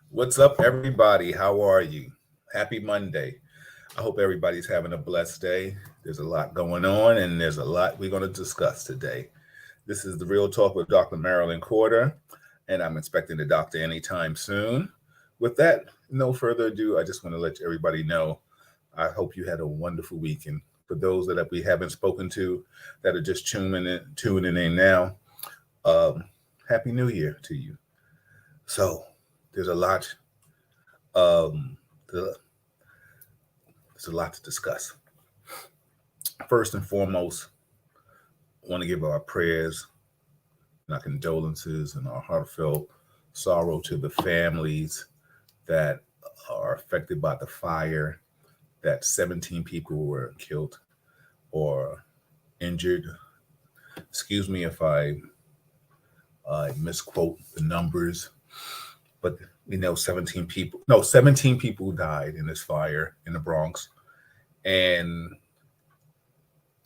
What's up, everybody? How are you? Happy Monday. I hope everybody's having a blessed day. There's a lot going on, and there's a lot we're going to discuss today. This is the Real Talk with Dr. Marilyn Corder, and I'm expecting the doctor anytime soon. With that, no further ado, I just want to let everybody know I hope you had a wonderful weekend. For those that we haven't spoken to that are just tuning in now, um, Happy New Year to you. So, there's a lot um, there's a lot to discuss. First and foremost, I want to give our prayers and our condolences and our heartfelt sorrow to the families that are affected by the fire, that 17 people were killed or injured. Excuse me if I misquote the numbers, but we know 17 people died in this fire in the Bronx, and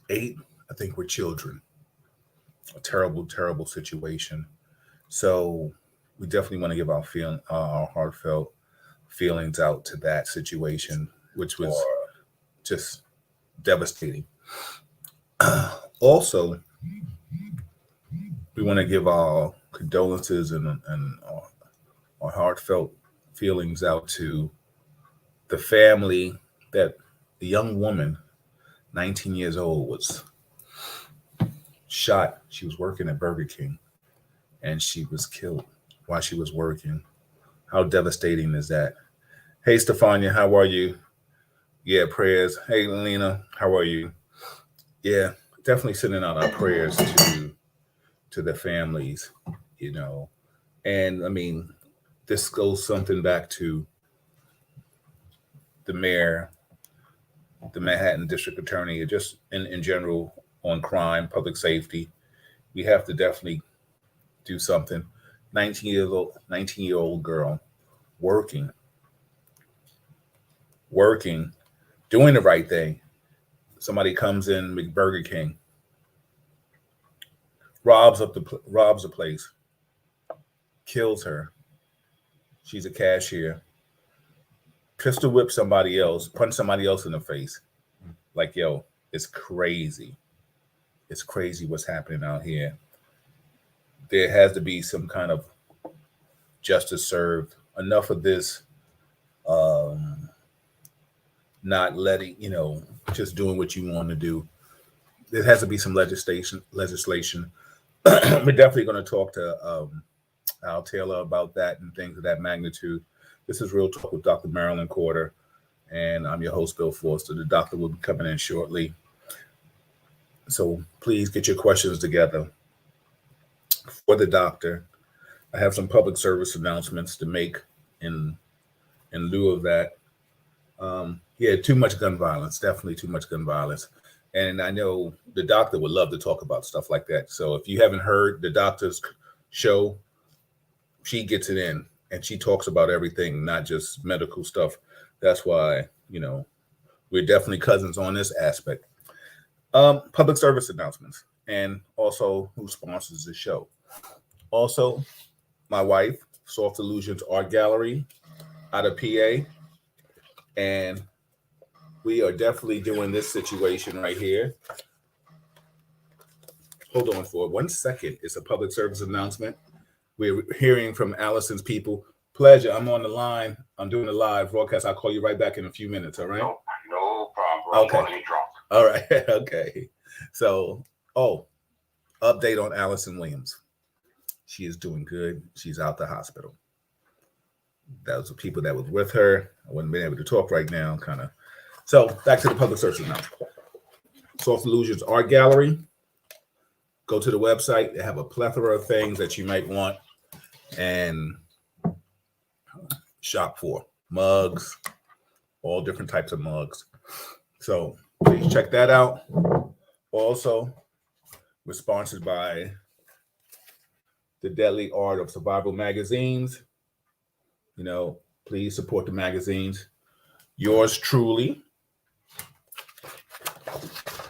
8, I think, were children. A terrible, terrible situation. So we definitely want to give our heartfelt feelings out to that situation, which was just devastating. Also, we want to give our condolences and our heartfelt feelings out to the family that the young woman, 19 years old, was shot. She was working at Burger King and she was killed while she was working. How devastating is that? Hey, Stefania, how are you? Yeah, prayers. Hey, Lena, how are you? Yeah, definitely sending out our prayers to the families, you know. And I mean, this goes something back to the mayor, the Manhattan District Attorney, just in general on crime, public safety. We have to definitely do something. 19-year-old girl working, working, doing the right thing. Somebody comes in, Burger King, robs a place, kills her. She's a cashier. Pistol whip somebody else, punch somebody else in the face. Like, yo, it's crazy. It's crazy what's happening out here. There has to be some kind of justice served. Enough of this, um, not letting, just doing what you want to do. There has to be some legislation. We're definitely going to talk to Al Taylor about that and things of that magnitude. This is Real Talk with Dr. Marilyn Corder, and I'm your host, Bill Forster. The doctor will be coming in shortly. So please get your questions together for the doctor. I have some public service announcements to make in lieu of that. Yeah, too much gun violence, definitely too much gun violence. And I know the doctor would love to talk about stuff like that. So if you haven't heard the doctor's show, she gets it in and she talks about everything, not just medical stuff. That's why, we're definitely cousins on this aspect. Public service announcements and also who sponsors the show. Also, my wife, Soft Illusions Art Gallery out of PA. And we are definitely doing this situation right here. Hold on for 1 second. It's a public service announcement. We're hearing from Allison's people. Pleasure. I'm on the line. I'm doing a live broadcast. I'll call you right back in a few minutes. All right? No problem, bro. Okay. All right. Okay. So, update on Allison Williams. She is doing good. She's out the hospital. That was the people that was with her. I wouldn't been able to talk right now, kind of. So back to the public service now. Soft Illusions Art Gallery. Go to the website. They have a plethora of things that you might want and shop for. Mugs, all different types of mugs. So please check that out. Also, we're sponsored by the Deadly Art of Survival magazines. Please support the magazines. Yours truly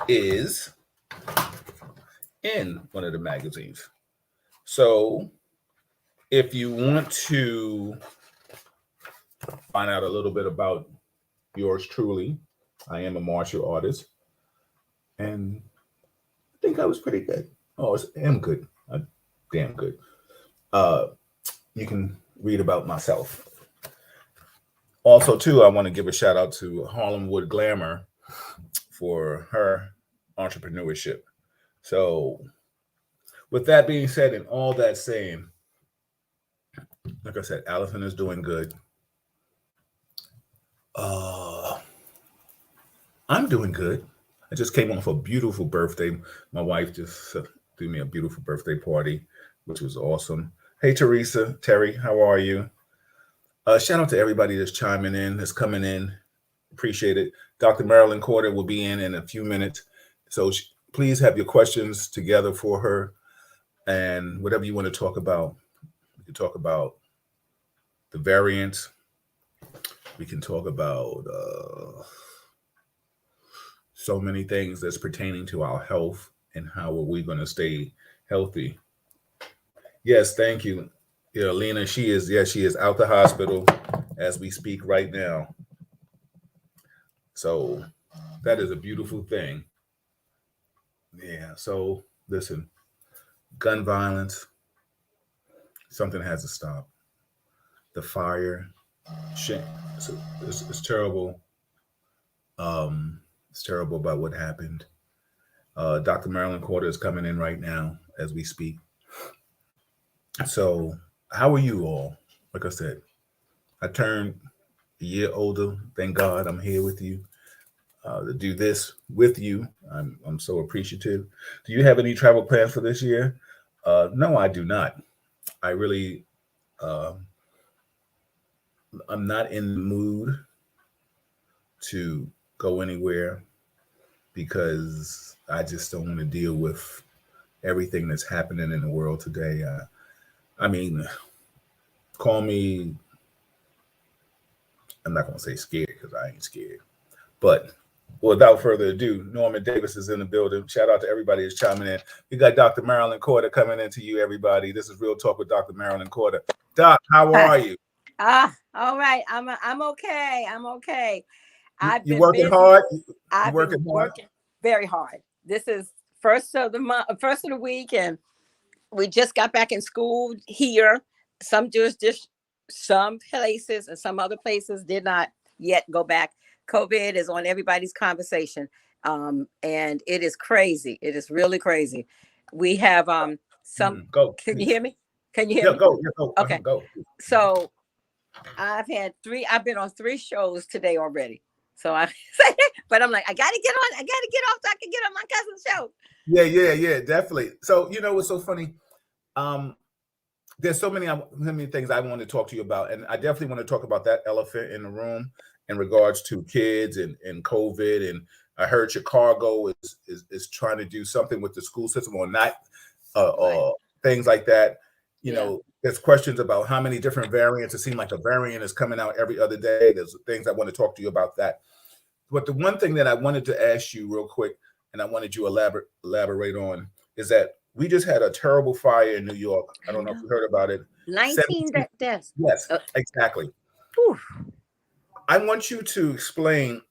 is in one of the magazines. So if you want to find out a little bit about yours truly. I am a martial artist, and I think I was pretty good. Oh, I am good. Damn good. Uh, you can read about myself. Also, too, I want to give a shout out to Harlem Wood Glamour for her entrepreneurship. So, with that being said, and all that saying, like I said, Allison is doing good. I'm doing good. I just came off a beautiful birthday. My wife just threw me a beautiful birthday party, which was awesome. Hey, Terry, how are you? Shout out to everybody that's chiming in, that's coming in. Appreciate it. Dr. Marilyn Corder will be in a few minutes. So please have your questions together for her. And whatever you want to talk about, we can talk about the variants. We can talk about so many things that's pertaining to our health and how are we going to stay healthy. Yes, thank you. Yeah, Lena, she is out the hospital as we speak right now. So that is a beautiful thing. Yeah, so listen, gun violence, something has to stop. The fire, shit, it's terrible. It's terrible about what happened. Dr. Marilyn Corder is coming in right now as we speak. So, how are you all? Like I said, I turned a year older. Thank God I'm here with you to do this with you. I'm so appreciative. Do you have any travel plans for this year? No, I do not. I really, I'm not in the mood to go anywhere because I just don't want to deal with everything that's happening in the world today. I mean, call me, I'm not going to say scared because I ain't scared. But without further ado, Norman Davis is in the building. Shout out to everybody that's chiming in. We got Dr. Marilyn Corder coming into you, everybody. This is Real Talk with Dr. Marilyn Corder. Doc, how are you? All right. I'm okay. I'm okay. You working hard? I've been working very hard. This is first of the week, and we just got back in school here. Some jurisdictions, some places, and some other places did not yet go back. COVID is on everybody's conversation, and it is crazy. It is really crazy. We have some. Go. Can you hear me? Can you hear me? Go. Yeah, go. Okay. Go. So I've been on 3 shows today already. So but I'm like, I gotta get on. I gotta get off so I can get on my cousin's show. Yeah, definitely. So you know what's so funny? There's so many things I want to talk to you about, and I definitely want to talk about that elephant in the room in regards to kids and COVID. And I heard Chicago is trying to do something with the school system or not, right. Things like that. You know, there's questions about how many different variants. It seems like a variant is coming out every other day. There's things I want to talk to you about that. But the one thing that I wanted to ask you real quick, and I wanted you to elaborate on, is that we just had a terrible fire in New York. I don't know if you heard about it. 19 deaths. Yes, exactly. Whew. I want you to explain,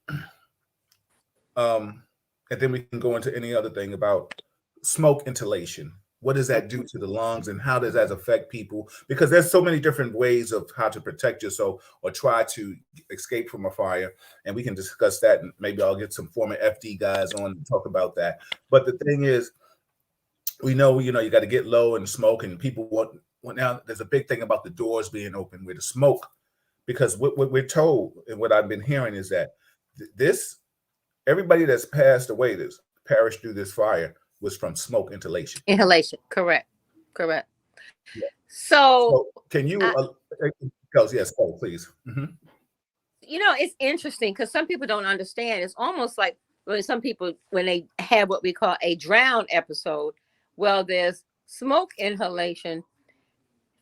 and then we can go into any other thing about smoke inhalation. What does that do to the lungs, and how does that affect people? Because there's so many different ways of how to protect yourself or try to escape from a fire, and we can discuss that. And maybe I'll get some former FD guys on to talk about that. But the thing is, we know, you got to get low and smoke, and people want now. There's a big thing about the doors being open with the smoke, because what we're told and what I've been hearing is that everybody that's passed away, this perished through this fire, was from smoke inhalation. Correct. Yeah. So can you yes, please. Mm-hmm. It's interesting because some people don't understand. It's almost like when some people, when they have what we call a drown episode, well, there's smoke inhalation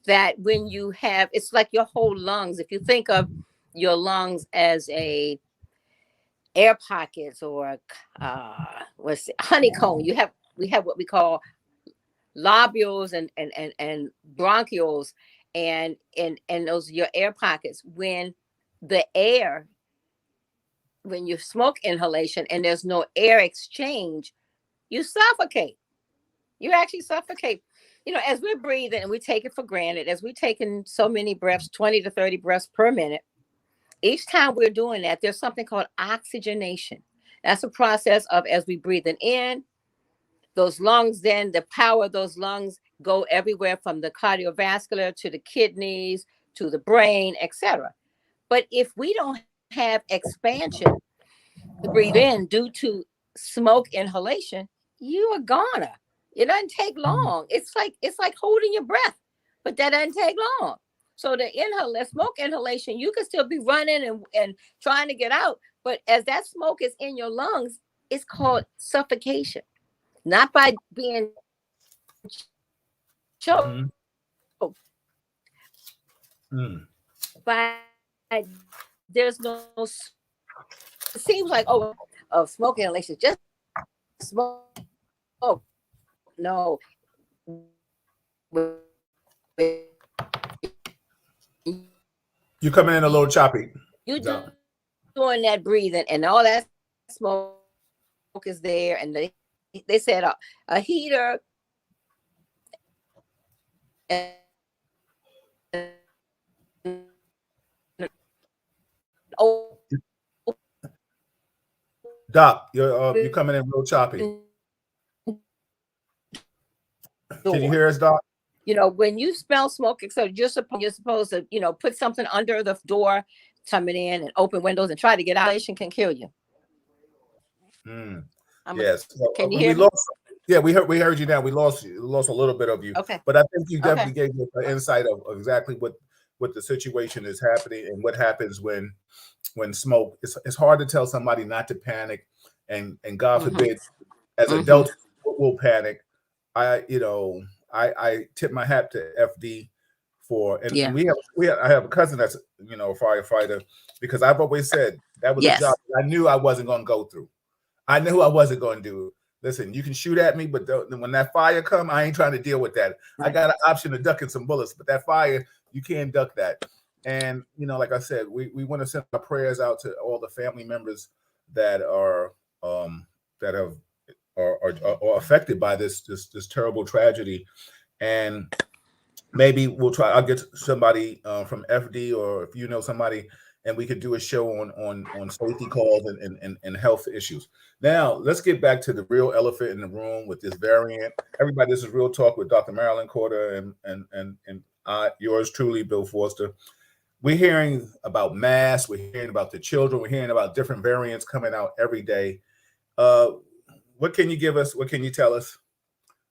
that when you have, it's like your whole lungs. If you think of your lungs as a air pockets or honeycomb, we have what we call lobules and bronchioles, and those are your air pockets. When the air, when you smoke inhalation and there's no air exchange, you suffocate. You actually suffocate. You know, as we're breathing and we take it for granted, as we're taking so many breaths, 20 to 30 breaths per minute, each time we're doing that, there's something called oxygenation. That's a process of, as we breathing in, those lungs, then the power of those lungs go everywhere from the cardiovascular to the kidneys to the brain, etc. But if we don't have expansion to breathe in due to smoke inhalation, you are gonna. It doesn't take long. It's like holding your breath, but that doesn't take long. So the smoke inhalation, you can still be running and trying to get out, but as that smoke is in your lungs, it's called suffocation. Not by being choked, by there's no. It seems like smoke inhalation, just smoke. No, You're coming in a little choppy. You doing that breathing, and all that smoke is there, and they said a heater. Doc, you're coming in real choppy. Can you hear us, Doc? You know, when you smell smoke, so you're supposed to, you know, put something under the door coming in and open windows and try to get out. Inhalation can kill you. Yes. Can you hear me? Yeah, we heard you now. We lost a little bit of you. Okay. But I think you definitely gave us an insight of exactly what the situation is happening and what happens when smoke. It's hard to tell somebody not to panic, and God forbid, as adults we'll panic. I tip my hat to FD and I have a cousin that's, you know, a firefighter, because I've always said that was a job I knew I wasn't going to go through. I knew I wasn't going to do it. Listen, you can shoot at me, but when that fire come, I ain't trying to deal with that. Right. I got an option of ducking some bullets, but that fire, you can't duck that. And, you know, like I said, we want to send our prayers out to all the family members that are affected by this terrible tragedy. And maybe I'll get somebody from FD, or if you know somebody, and we could do a show on safety calls and health issues. Now, let's get back to the real elephant in the room with this variant. Everybody, this is Real Talk with Dr. Marilyn Corder and yours truly, Bill Forster. We're hearing about masks. We're hearing about the children. We're hearing about different variants coming out every day. What can you give us? What can you tell us?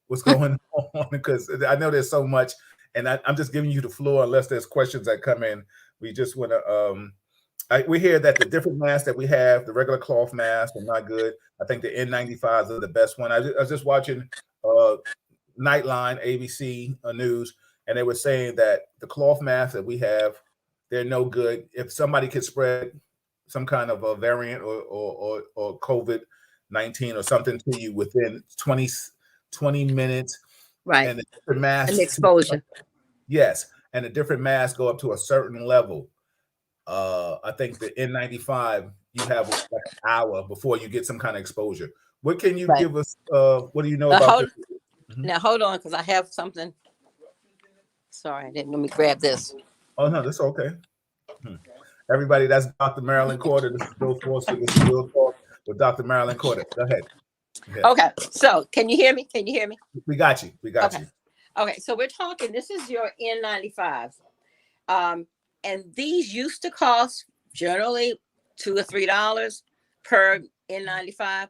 What's going on? Because I know there's so much, and I'm just giving you the floor unless there's questions that come in. We just want to we hear that the different masks that we have, the regular cloth masks, are not good. I think the N95s are the best one. I was just watching Nightline, ABC News, and they were saying that the cloth masks that we have, they're no good. If somebody could spread some kind of a variant or COVID-19 or something to you within 20 minutes, right? And the different masks, and exposure. Yes, and the different masks go up to a certain level. I think the N95, you have like an hour before you get some kind of exposure. What can you give us? What do you know about this? Now, hold on, because I have something. Sorry, let me grab this. Oh, no, that's okay. Everybody, that's Dr. Marilyn Corder. This is Bill Forster. This is Real Talk with Dr. Marilyn Corder. Go ahead. Okay, so can you hear me? Can you hear me? We got you. We got you. Okay, so we're talking, this is your N95s. And these used to cost generally $2 or $3 per N95.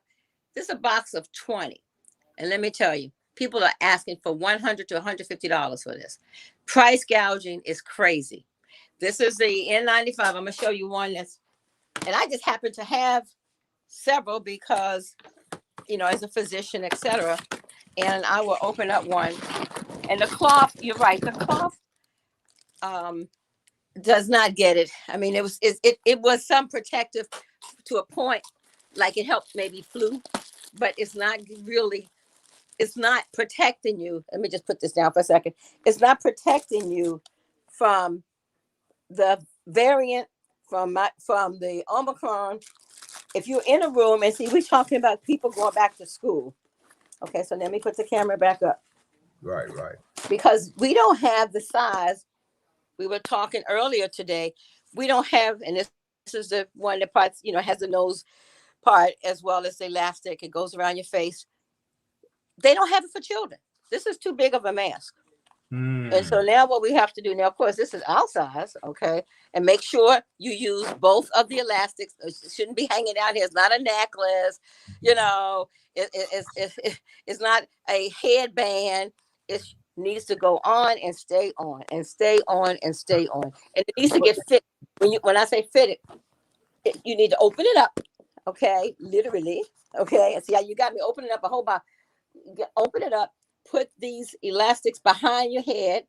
This is a box of 20. And let me tell you, people are asking for $100 to $150 for this. Price gouging is crazy. This is the N95. I'm going to show you one and I just happen to have several because, you know, as a physician, etc. And I will open up one. And the cloth, you're right, the cloth does not get it. I mean, it was some protective to a point, like it helped maybe flu, but it's not protecting you. Let me just put this down for a second. It's not protecting you from the variant, from the Omicron, if you're in a room and see, we're talking about people going back to school. Okay, so let me put the camera back up. Right. Because we don't have the size. We were talking earlier today. We don't have, and this is the one that parts, has the nose part as well as the elastic. It goes around your face. They don't have it for children. This is too big of a mask. And so now what we have to do now, of course, this is our size, okay? And make sure you use both of the elastics. It shouldn't be hanging out here. It's not a necklace, it's not a headband. It needs to go on and stay on and stay on and stay on. And it needs to get fit. When I say fit you need to open it up, okay? Literally, okay? And see how you got me opening up a whole box. Open it up. Put these elastics behind your head.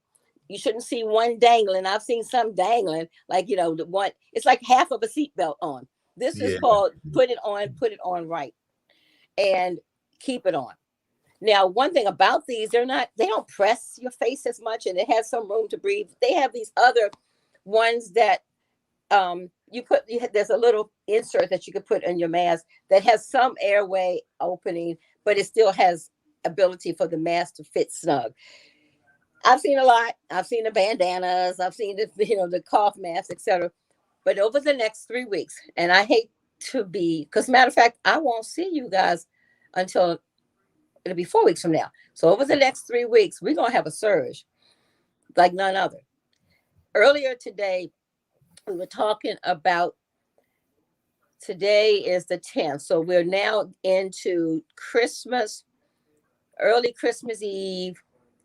You shouldn't see one dangling. I've seen some dangling, like the one. It's like half of a seatbelt on. This is called put it on right, and keep it on. Now, one thing about these, they don't press your face as much, and it has some room to breathe. They have these other ones that there's a little insert that you could put in your mask that has some airway opening, but it still has ability for the mask to fit snug. I've seen a lot. I've seen the bandanas. I've seen the cough masks, etc. But over the next 3 weeks, and I hate to be, because matter of fact, I won't see you guys until it'll be 4 weeks from now. So over the next 3 weeks, we're gonna have a surge like none other. Earlier today, we were talking about. Today is the 10th, so we're now into Christmas. Early Christmas Eve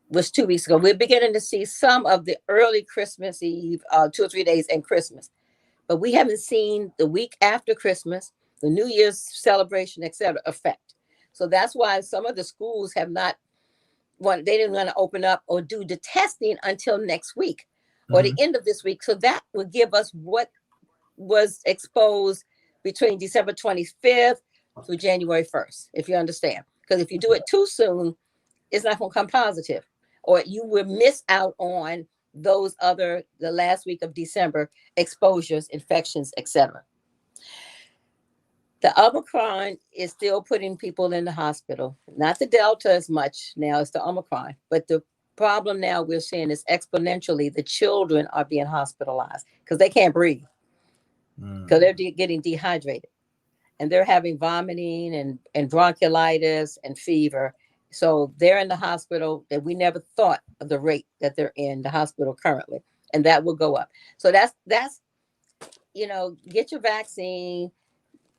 was 2 weeks ago. We're beginning to see some of the early Christmas Eve, 2 or 3 days, and Christmas. But we haven't seen the week after Christmas, the New Year's celebration, etc. effect. So that's why some of the schools have not, they didn't want to open up or do the testing until next week or the end of this week. So that will give us what was exposed between December 25th through January 1st, if you understand. Because if you do it too soon, it's not going to come positive, or you will miss out on the last week of December exposures, infections, etc. The Omicron is still putting people in the hospital. Not the Delta as much now as the Omicron, but the problem now we're seeing is exponentially the children are being hospitalized because they can't breathe, because they're getting dehydrated. And they're having vomiting and bronchiolitis and fever. So they're in the hospital, and we never thought of the rate that they're in the hospital currently. And that will go up. So that's get your vaccine,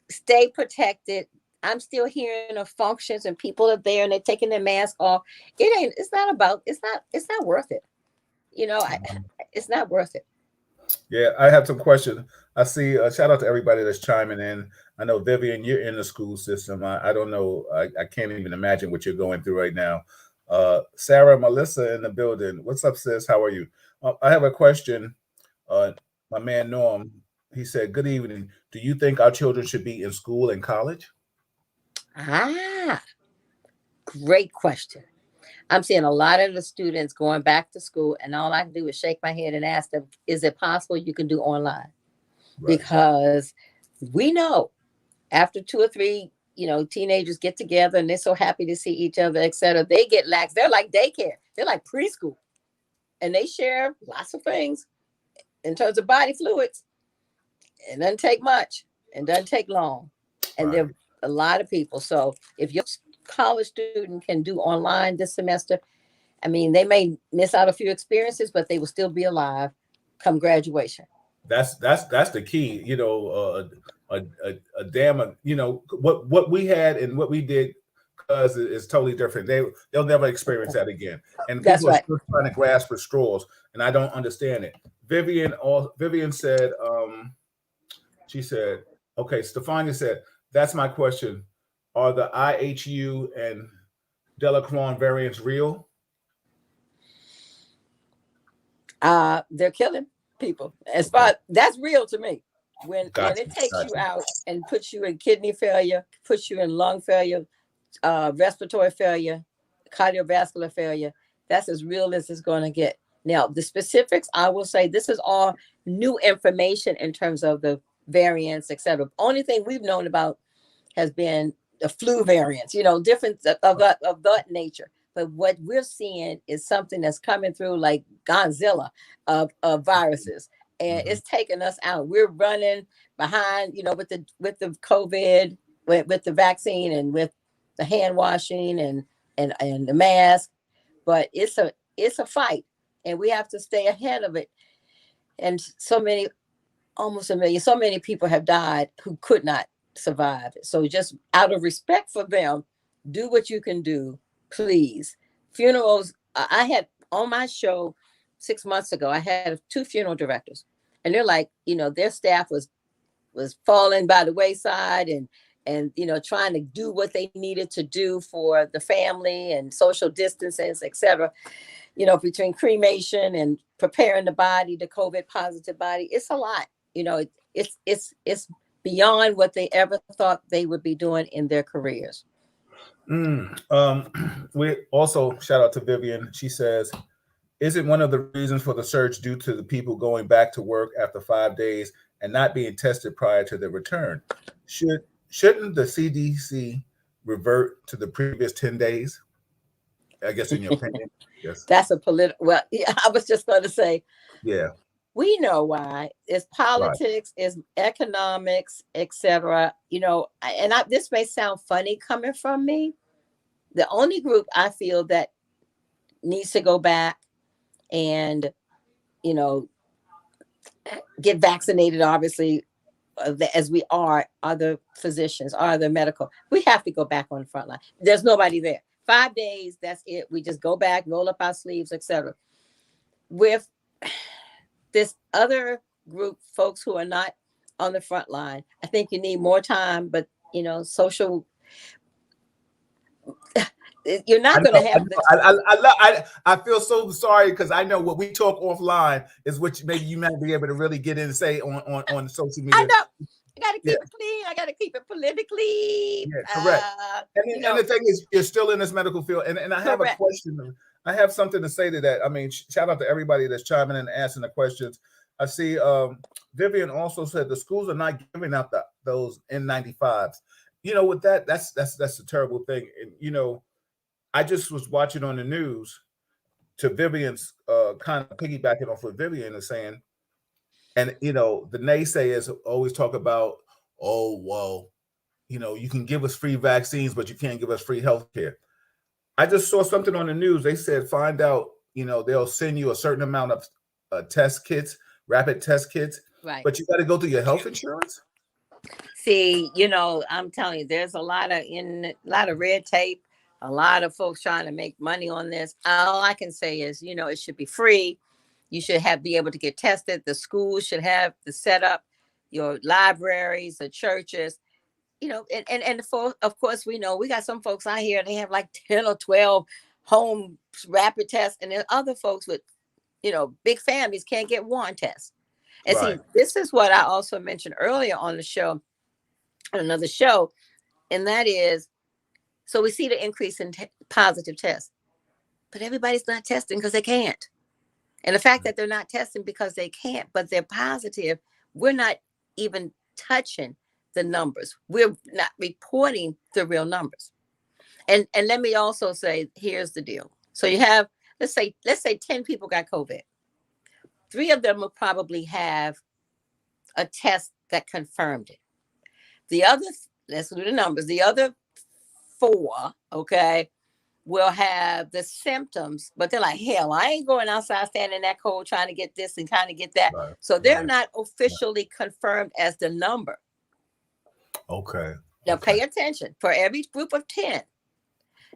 stay protected. I'm still hearing of functions and people are there and they're taking their mask off. It's not worth it. It's not worth it. Yeah, I have some questions. I see, shout out to everybody that's chiming in. I know, Vivian, you're in the school system. I don't know. I can't even imagine what you're going through right now. Sarah, Melissa in the building. What's up, sis? How are you? I have a question. My man, Norm, he said, good evening. Do you think our children should be in school and college? Great question. I'm seeing a lot of the students going back to school, and all I can do is shake my head and ask them, is it possible you can do online? Right. Because we know after 2 or 3, teenagers get together and they're so happy to see each other, etc. They get lax. They're like daycare. They're like preschool. And they share lots of things in terms of body fluids. It doesn't take much. It doesn't take long. And there are a lot of people. So if your college student can do online this semester, I mean, they may miss out a few experiences, but they will still be alive come graduation. That's the key. What we had and what we did is totally different. They'll never experience that again. And people are still trying to grasp for straws, and I don't understand it. Vivian said, she said, okay, Stefania said, that's my question. Are the IHU and Delacron variants real? They're killing people. As far that's real to me. When it takes you out and puts you in kidney failure, puts you in lung failure, respiratory failure, cardiovascular failure, that's as real as it's going to get. Now, the specifics, I will say this is all new information in terms of the variants, et cetera. Only thing we've known about has been the flu variants, different of that nature. But what we're seeing is something that's coming through like Godzilla of viruses, and it's taking us out. We're running behind, with the COVID, with the vaccine, and with the hand washing and the mask. But it's a fight, and we have to stay ahead of it. And almost a million, so many people have died who could not survive. So just out of respect for them, do what you can do, please. Funerals, I had on my show 6 months ago, I had 2 funeral directors, and they're like, their staff was falling by the wayside, and trying to do what they needed to do for the family and social distances, etc. Between cremation and preparing the body, the COVID positive body, it's a lot. It's beyond what they ever thought they would be doing in their careers. We also shout out to Vivian. She says, isn't one of the reasons for the surge due to the people going back to work after 5 days and not being tested prior to their return? Shouldn't the CDC revert to the previous 10 days? I guess in your opinion. Yes. That's a political. Well, yeah, I was just going to say. Yeah. We know why. It's politics, it's economics, etc. This may sound funny coming from me. The only group I feel that needs to go back and, get vaccinated, obviously, as we are the physicians, are the medical. We have to go back on the front line. There's nobody there. 5 days, that's it. We just go back, roll up our sleeves, etc. With this other group, folks who are not on the front line, I think you need more time, but social. You're not going to have. I feel so sorry because I know what we talk offline is what maybe you might be able to really get in and say on social media. I know. I got to keep it clean. I got to keep it politically. Yeah, correct. And the thing is, you're still in this medical field, and I have a question. I have something to say to that. I mean, shout out to everybody that's chiming in and asking the questions. I see Vivian also said the schools are not giving out those N95s. With that's a terrible thing. And I just was watching on the news to Vivian's kind of piggybacking off what Vivian is saying. And the naysayers always talk about, oh, well, you can give us free vaccines, but you can't give us free health care. I just saw something on the news. They said, find out, they'll send you a certain amount of test kits, rapid test kits, right? But you got to go through your health insurance. See, I'm telling you, there's a lot of red tape, a lot of folks trying to make money on this. All I can say is, it should be free. You should be able to get tested. The schools should have the setup, your libraries, the churches. Of course, we know we got some folks out here, they have like 10 or 12 home rapid tests, and then other folks with, big families can't get one test. And right. See, this is what I also mentioned earlier on the show, another show, and that is, so we see the increase in positive tests, but everybody's not testing because they can't. And the fact that they're not testing because they can't, but they're positive, we're not even touching the numbers. We're not reporting the real numbers. And let me also say, here's the deal. So you have, let's say 10 people got COVID. 3 of them will probably have a test that confirmed it. The other, let's do the numbers. The other 4, okay, will have the symptoms, but they're like, hell, I ain't going outside standing in that cold trying to get this and trying to get that. Right. So they're not officially confirmed as the number. Okay. Now pay attention. For every group of 10,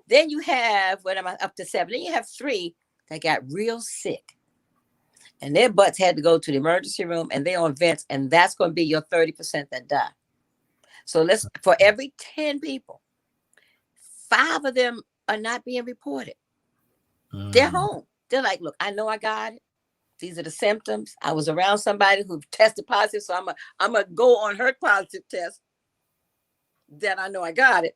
then you have, up to 7, then you have 3 that got real sick. And their butts had to go to the emergency room and they're on vents, and that's going to be your 30% that die. So for every 10 people, 5 of them are not being reported. They're home. They're like, look, I know I got it. These are the symptoms. I was around somebody who tested positive, so I'm gonna go on her positive test that I know I got it.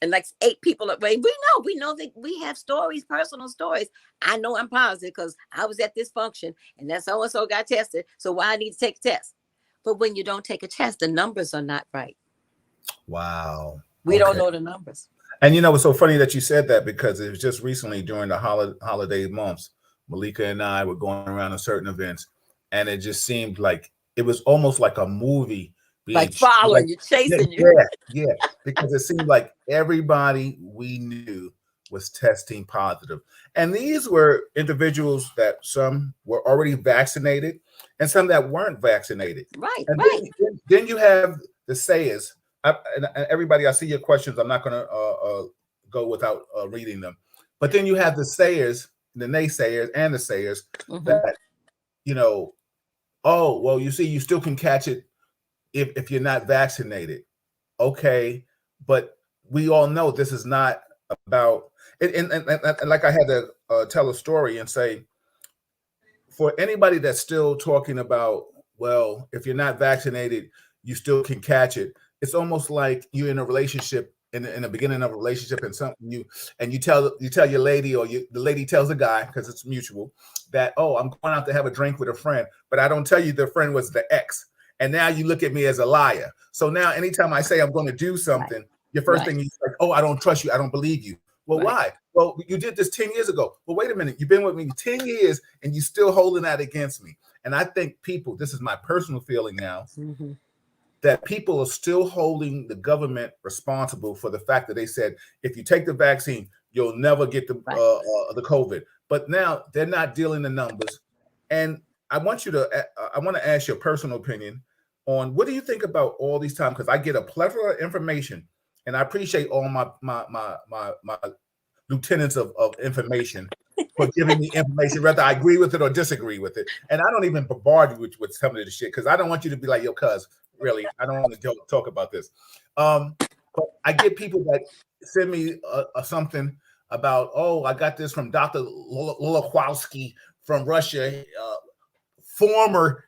And like 8 people away, we know that we have stories, personal stories. I know I'm positive because I was at this function and that so-and-so got tested. So why I need to take a test? But when you don't take a test, the numbers are not right. Wow. We don't know the numbers. And it's so funny that you said that, because it was just recently during the holiday months, Malika and I were going around to certain events, and it just seemed like it was almost like a movie. Like following you, chasing you. Yeah, because it seemed like everybody we knew was testing positive. And these were individuals that some were already vaccinated and some that weren't vaccinated. Right, and right. Then you have the sayers. And everybody, I see your questions. I'm not going to go without reading them. But then you have the sayers, the naysayers, and the sayers that, oh, well, you see, you still can catch it if you're not vaccinated. Okay, but we all know this is not about it. And like I had to tell a story and say, for anybody that's still talking about, well, if you're not vaccinated, you still can catch it. It's almost like you're in a relationship, in the beginning of a relationship, and something you tell your lady, or the lady tells the guy, because it's mutual, that, oh, I'm going out to have a drink with a friend, but I don't tell you the friend was the ex. And now you look at me as a liar. So now anytime I say I'm going to do something, your first thing is like, oh, I don't trust you. I don't believe you. Well, why? Well, you did this 10 years ago. Well, wait a minute. You've been with me 10 years and you're still holding that against me. And I think people, this is my personal feeling now, that people are still holding the government responsible for the fact that they said, if you take the vaccine, you'll never get the COVID. But now they're not dealing the numbers. And I want to ask your personal opinion on, what do you think about all these times? Because I get a plethora of information, and I appreciate all my lieutenants of information for giving me information, whether I agree with it or disagree with it. And I don't even bombard you with some of the shit, because I don't want you to be like, yo, cuz, really, I don't want to talk about this. But I get people that send me something about, oh, I got this from Dr. Lolakowski from Russia, former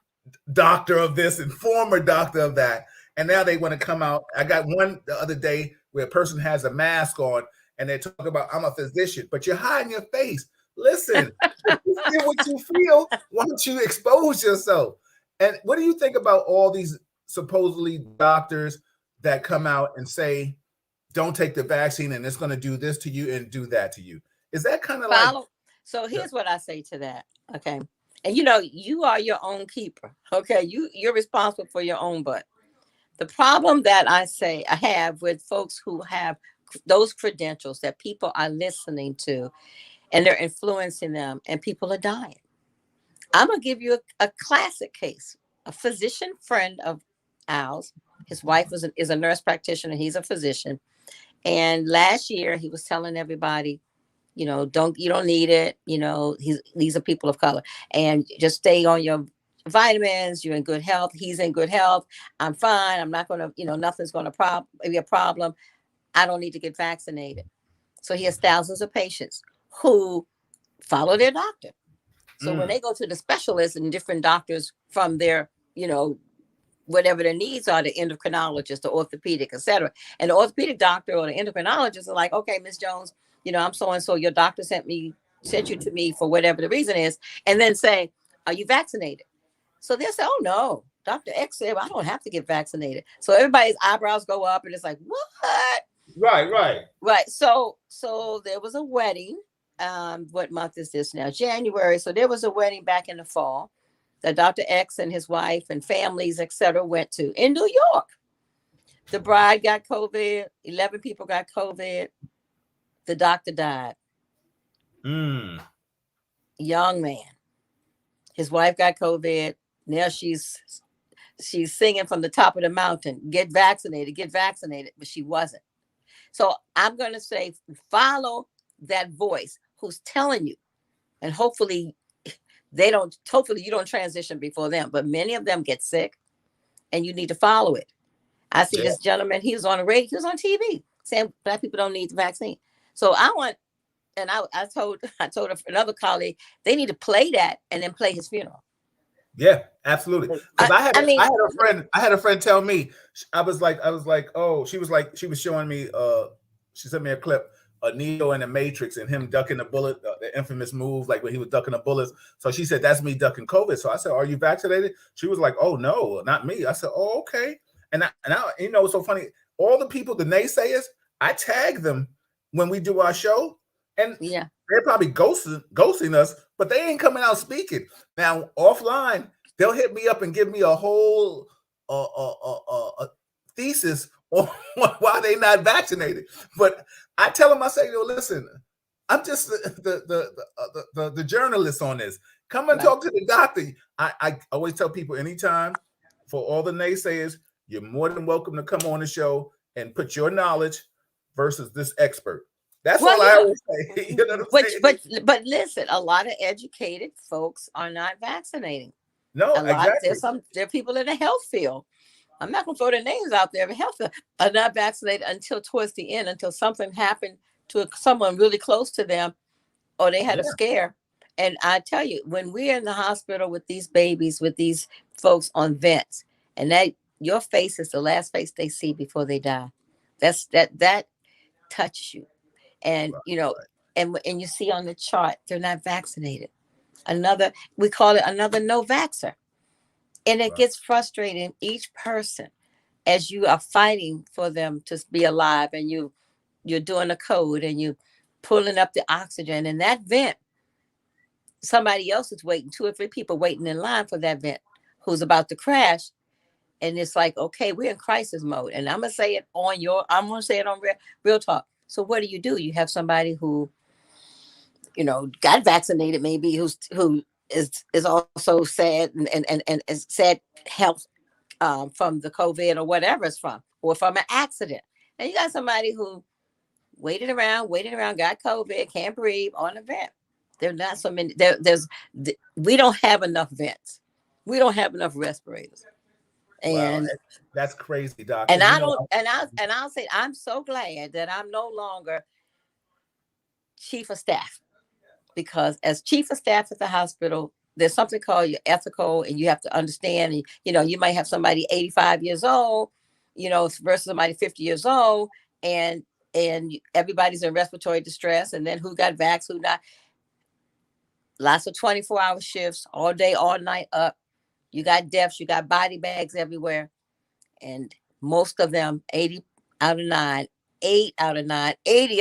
doctor of this and former doctor of that. And now they want to come out. I got one the other day where a person has a mask on and they talk about, I'm a physician, but you're hiding your face. Listen, if you feel what you feel, why don't you expose yourself? And what do you think about all these supposedly doctors that come out and say, don't take the vaccine and it's going to do this to you and do that to you? Is that kind of like... So here's what I say to that. Okay. And you are your own keeper. Okay. You're responsible for your own butt. The problem that I have with folks who have those credentials that people are listening to and they're influencing them and people are dying. I'm going to give you a classic case. A physician friend of ours, his wife is a nurse practitioner. He's a physician. And last year he was telling everybody, you don't need it. These are people of color, and just stay on your vitamins. You're in good health. He's in good health. I'm fine. I'm not going to, nothing's going to be a problem. I don't need to get vaccinated. So he has thousands of patients who follow their doctor. So when they go to the specialists and different doctors from their, whatever their needs are, the endocrinologist, the orthopedic, etc. And the orthopedic doctor or the endocrinologist are like, okay, Ms. Jones, I'm so-and-so, your doctor sent you to me for whatever the reason is, and then say, are you vaccinated? So they'll say, oh no, Dr. X said, I don't have to get vaccinated. So everybody's eyebrows go up and it's like, what? Right. So there was a wedding. What month is this now? January. So there was a wedding back in the fall that Dr. X and his wife and families, etc., went to in New York. The bride got COVID. 11 people got COVID. The doctor died. Young man. His wife got COVID. Now she's singing from the top of the mountain, get vaccinated, but she wasn't. So I'm going to say, follow that voice who's telling you, and hopefully you don't transition before them, but many of them get sick and you need to follow it. I see this gentleman, he was on the radio, he was on TV saying Black people don't need the vaccine. So I told another colleague, they need to play that and then play his funeral. Yeah, absolutely. Because I had a friend tell me, I was like, oh, she was showing me she sent me a clip of Neo in the Matrix and him ducking the bullet, the infamous move, like when he was ducking the bullets. So she said, that's me ducking COVID. So I said, are you vaccinated? She was like, oh, no, not me. I said, oh, okay. And I, you know, it's so funny. All the people, the naysayers, I tag them when we do our show. And they're probably ghosting us, but they ain't coming out speaking. Now, offline, they'll hit me up and give me a whole thesis on why they not vaccinated. But I tell them, I say, yo, listen, I'm just the journalist on this. Come and talk to the doctor. I always tell people, anytime, for all the naysayers, you're more than welcome to come on the show and put your knowledge versus this expert. That's all I always say. You know what I'm saying? But listen, a lot of educated folks are not vaccinating. No, exactly. There are people in the health field. I'm not going to throw their names out there, but health are not vaccinated until towards the end, until something happened to someone really close to them, or they had a scare. And I tell you, when we're in the hospital with these babies, with these folks on vents, and your face is the last face they see before they die. That touches you. And and you see on the chart, they're not vaccinated. We call it another no vaxxer. And it gets frustrating each person as you are fighting for them to be alive, and you're doing a code and you pulling up the oxygen, and that vent, somebody else is waiting, 2 or 3 people waiting in line for that vent who's about to crash. And it's like, okay, we're in crisis mode. And I'm going to say it on Real Talk. So what do? You have somebody who, got vaccinated, maybe who is also sad and is sad health from the COVID or whatever it's from, or from an accident. And you got somebody who waited around, got COVID, can't breathe on a vent. There are not so many. We don't have enough vents. We don't have enough respirators. And that's crazy, Doc. And I'll say, I'm so glad that I'm no longer chief of staff, because as chief of staff at the hospital, there's something called your ethical, and you have to understand. And, you might have somebody 85 years old, versus somebody 50 years old, and everybody's in respiratory distress, and then who got vaxxed, who not. Lots of 24-hour shifts, all day, all night up. You got deaths, you got body bags everywhere. And most of them, 8 out of 9, 80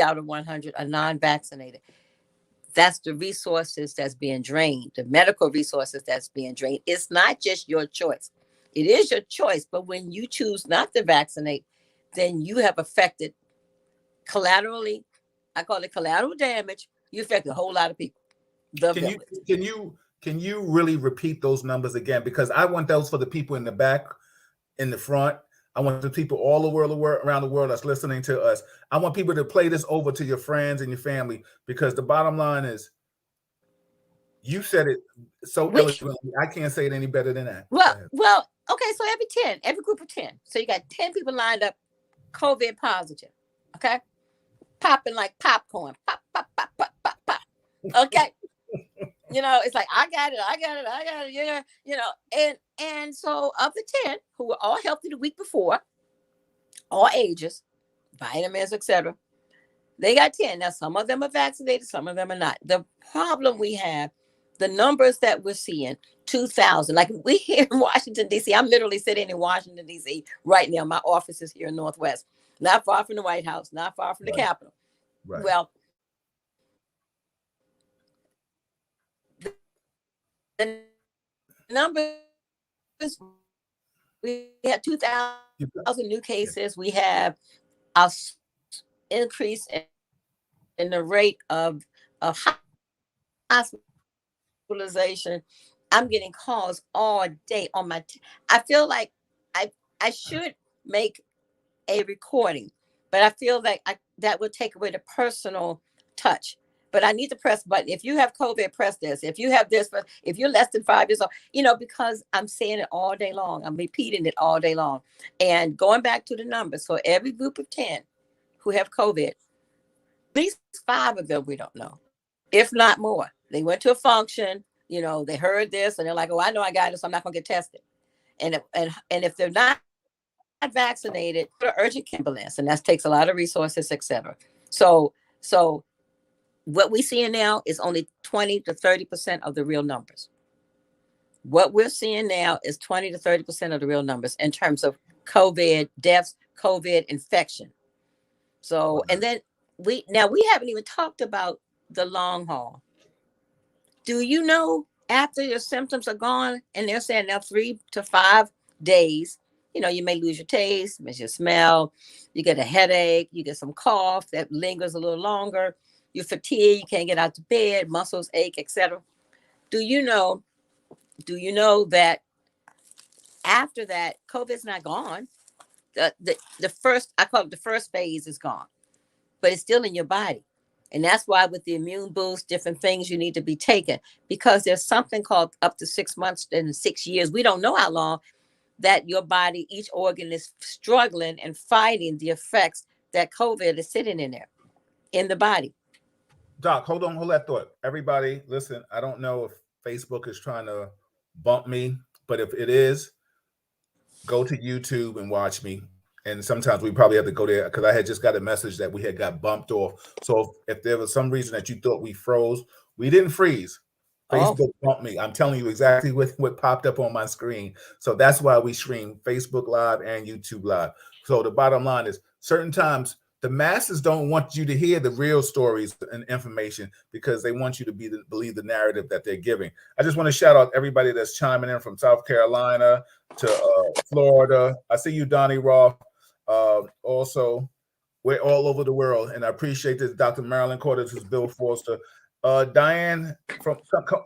out of 100 are non-vaccinated. That's the resources that's being drained, the medical resources that's being drained. It's not just your choice. It is your choice, but when you choose not to vaccinate, then you have affected collaterally, I call it collateral damage. You affect a whole lot of people. Can you really repeat those numbers again? Because I want those for the people in the back, in the front. I want the people all the world around the world that's listening to us. I want people to play this over to your friends and your family, because the bottom line is, you said it so eloquently. I can't say it any better than that. Well, okay. So every group of 10. So you got 10 people lined up, COVID positive. Okay, popping like popcorn. Pop, pop, pop, pop, pop, pop. Okay. It's like, I got it. And so of the 10 who were all healthy the week before, all ages, vitamins, etc., they got 10. Now, some of them are vaccinated, some of them are not. The problem we have, the numbers that we're seeing, 2,000, like we here in Washington, D.C., I'm literally sitting in Washington, D.C. right now. My office is here in Northwest, not far from the White House, not far from the Capitol. Right. Well, the numbers, we had 2,000 new cases. We have a increase in the rate of hospitalization. I'm getting calls all day on my. I feel like I should make a recording, but I feel like that would take away the personal touch. But I need to press button. If you have COVID, press this. If you have this, if you're less than 5 years old, because I'm saying it all day long. I'm repeating it all day long. And going back to the numbers, so every group of 10 who have COVID, at least 5 of them we don't know, if not more. They went to a function, they heard this, and they're like, oh, I know I got it, so I'm not going to get tested. And if they're not vaccinated, urgent ambulance, and that takes a lot of resources, etc. So what we're seeing now is only 20 to 30% of the real numbers. What we're seeing now is 20 to 30% of the real numbers in terms of COVID deaths, COVID infection. So, and then we haven't even talked about the long haul. Do you know after your symptoms are gone, and they're saying now 3 to 5 days, you may lose your taste, miss your smell, you get a headache, you get some cough that lingers a little longer, you're fatigued, you can't get out of bed, muscles ache, etc. Do you know that after that, COVID's not gone? The first, I call it the first phase, is gone, but it's still in your body. And that's why with the immune boost, different things you need to be taken, because there's something called up to 6 months and 6 years. We don't know how long that your body, each organ is struggling and fighting the effects that COVID is sitting in there in the body. Doc, hold that thought. Everybody, listen, I don't know if Facebook is trying to bump me, but if it is, go to YouTube and watch me. And sometimes we probably have to go there because I had just got a message that we had got bumped off. So if there was some reason that you thought we froze, we didn't freeze. Facebook bumped me. I'm telling you exactly what popped up on my screen. So that's why we stream Facebook Live and YouTube Live. So the bottom line is, certain times the masses don't want you to hear the real stories and information because they want you to believe the narrative that they're giving. I just want to shout out everybody that's chiming in from South Carolina to Florida. I see you, Donnie Roth. Also, we're all over the world, and I appreciate this. Dr. Marilyn Corder, this is Bill Forster. Diane from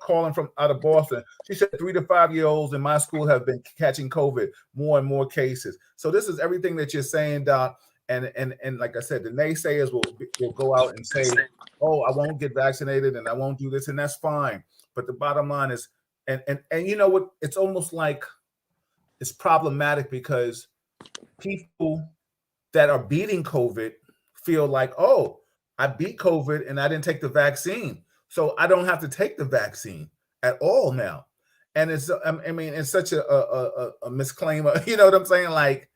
calling from out of Boston. She said 3 to 5 year olds in my school have been catching COVID, more and more cases. So this is everything that you're saying, Doc. And like I said, the naysayers will go out and say, "Oh, I won't get vaccinated and I won't do this," and that's fine. But the bottom line is, and you know what? It's almost like it's problematic because people that are beating COVID feel like, "Oh, I beat COVID and I didn't take the vaccine, so I don't have to take the vaccine at all now." And it's, I mean, it's such a misclaimer. You know what I'm saying? Like,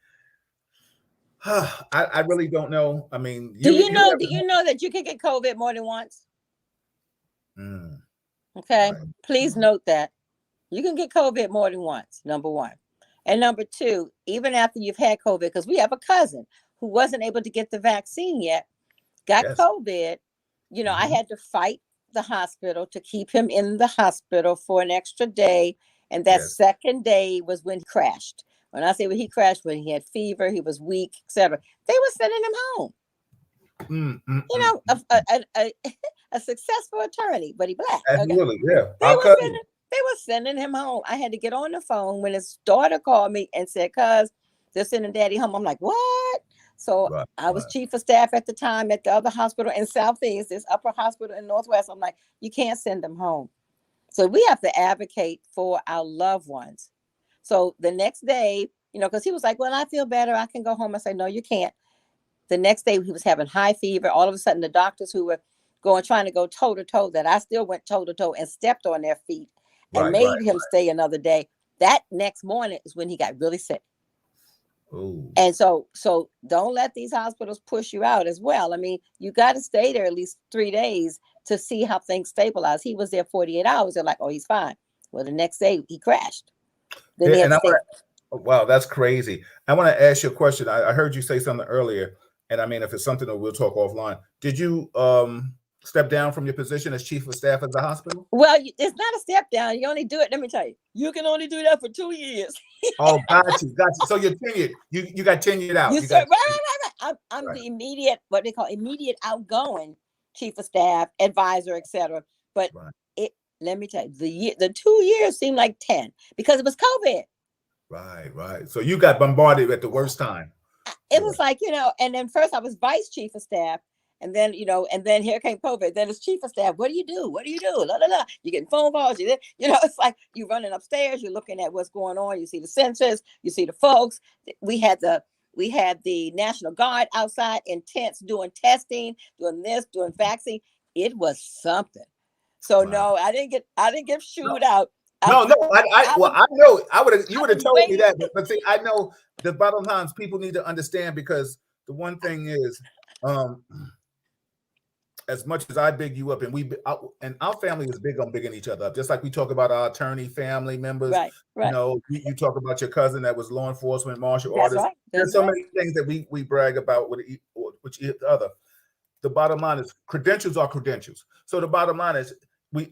I really don't know. I mean, do you know that you can get COVID more than once? Okay, right. Please note that you can get COVID more than once, number one. And number two, even after you've had COVID, because we have a cousin who wasn't able to get the vaccine yet, got COVID. I had to fight the hospital to keep him in the hospital for an extra day. And that second day was when he crashed. When I say when he crashed, when he had fever, he was weak, etc. They were sending him home. A successful attorney, but he black. Absolutely, okay? They were sending him home. I had to get on the phone when his daughter called me and said, "Cuz they're sending daddy home." I'm like, "What?" So I was chief of staff at the time at the other hospital in Southeast, this upper hospital in Northwest. I'm like, you can't send them home. So we have to advocate for our loved ones. So the next day, because he was like, "Well, I feel better, I can go home." I said, "No, you can't." The next day he was having high fever. All of a sudden the doctors who were trying to go toe to toe, that I still went toe to toe and stepped on their feet and made him stay another day. That next morning is when he got really sick. Ooh. And so don't let these hospitals push you out as well. I mean, you got to stay there at least 3 days to see how things stabilize. He was there 48 hours. They're like, "Oh, he's fine." Well, the next day he crashed. Wow, that's crazy. I want to ask you a question. I heard you say something earlier, and I mean, if it's something that we'll talk offline. Did you step down from your position as chief of staff at the hospital? Well, it's not a step down. You only do it. Let me tell you, you can only do that for 2 years. Oh, got you. So you're tenured. You got tenured out. Right. I'm the immediate, what they call immediate outgoing chief of staff, advisor, etc. But let me tell you, the 2 years seemed like 10 because it was COVID. Right. So you got bombarded at the worst time. It was like, and then first I was vice chief of staff. And then, and then here came COVID. Then as chief of staff, what do you do? La, la, la. You're getting phone calls. It's like you're running upstairs. You're looking at what's going on. You see the census. You see the folks. We had the National Guard outside in tents doing testing, doing this, doing vaccine. It was something. So no, I didn't get shooed out. I know. You would have told me that, but see, I know the bottom line is people need to understand, because the one thing is, as much as I big you up, and our family is big on bigging each other up, just like we talk about our attorney family members. Right. You know, you talk about your cousin that was law enforcement, martial That's artist. right. There's so many things that we brag about with each other. The bottom line is credentials are credentials. So the bottom line is,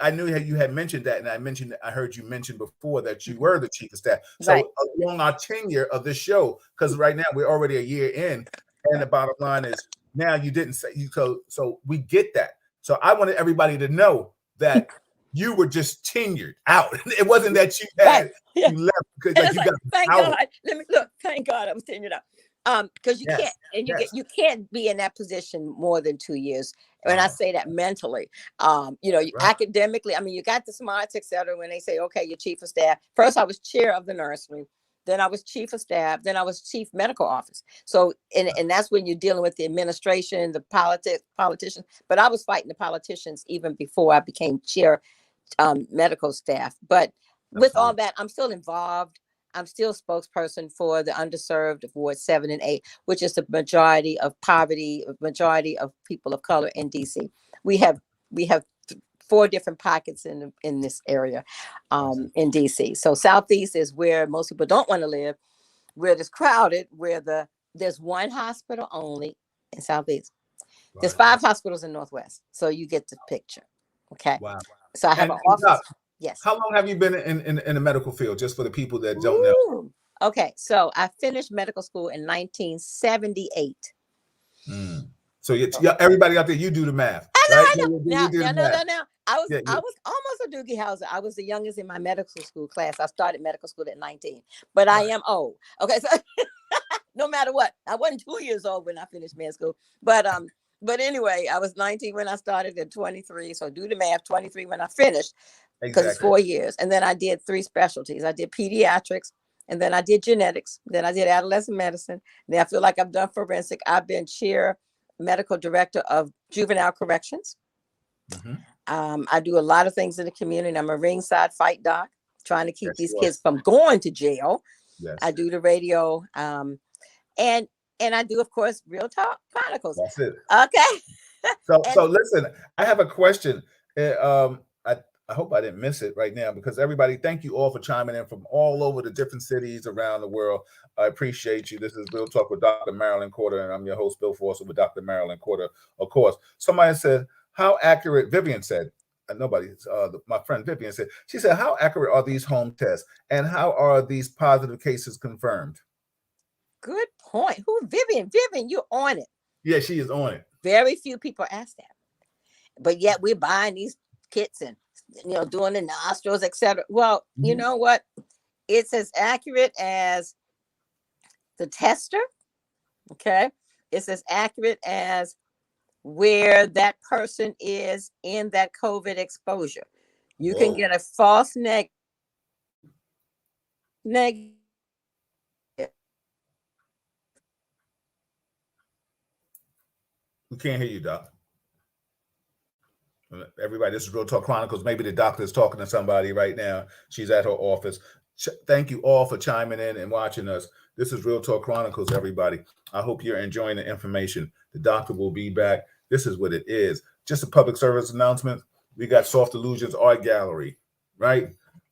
I knew you had mentioned that, and I heard you mention before that you were the chief of staff. So along our tenure of this show, because right now we're already a year in, and the bottom line is now you didn't say you. So we get that. So I wanted everybody to know that you were just tenured out. It wasn't that you had you left because you got thank God. Let me look. Thank God I was tenured out. Because you can't, and you can't be in that position more than 2 years. And I say that mentally, academically, I mean, you got the smarts, etc. When they say, okay, you're chief of staff. First, I was chair of the nursery. Then I was chief of staff. Then I was chief medical office. So, and that's when you're dealing with the administration, the politicians. But I was fighting the politicians even before I became chair medical staff. But with all that, I'm still involved. I'm still spokesperson for the underserved of Ward 7 and 8, which is the majority of poverty, majority of people of color in DC. We have 4 different pockets in this area in DC. So Southeast is where most people don't want to live, where it's crowded, where there's one hospital only in Southeast. There's 5 hospitals in Northwest. So you get the picture. Okay. Wow. So I have an office. Yes. How long have you been in the medical field, just for the people that don't know? Okay, so I finished medical school in 1978. So everybody out there, you do the math. I know. Now. I was almost a Doogie Howser. I was the youngest in my medical school class. I started medical school at 19, but I am old. Okay, so no matter what, I wasn't 2 years old when I finished med school. But anyway, I was 19 when I started at 23. So do the math, 23 when I finished. Because it's 4 years. And then I did 3 specialties. I did pediatrics, and then I did genetics. Then I did adolescent medicine. Then I feel like I've done forensic. I've been chair medical director of juvenile corrections. I do a lot of things in the community. I'm a ringside fight doc, trying to keep these kids from going to jail. I do the radio. And I do, of course, Real Talk Chronicles. That's it. Okay. So listen, I have a question. I hope I didn't miss it right now, because everybody, thank you all for chiming in from all over the different cities around the world. I appreciate you. This is Real Talk with Dr. Marilyn Corder, and I'm your host, Bill Forster, with Dr. Marilyn Corder. Of course, somebody said, how accurate, Vivian said, my friend Vivian said, she said, how accurate are these home tests, and how are these positive cases confirmed? Good point. Who, Vivian? Vivian, you're on it. Yeah, she is on it. Very few people ask that. But yet we're buying these kits and doing the nostrils, etc. Well, you know what? It's as accurate as the tester. Okay. It's as accurate as where that person is in that COVID exposure. You can get a false negative. We can't hear you, Doc. Everybody, this is Real Talk Chronicles. Maybe the doctor is talking to somebody right now. She's at her office. Thank you all for chiming in and watching us. This is Real Talk Chronicles, everybody. I hope you're enjoying the information. The doctor will be back. This is what it is. Just a public service announcement. We got Soft Illusions Art Gallery, right?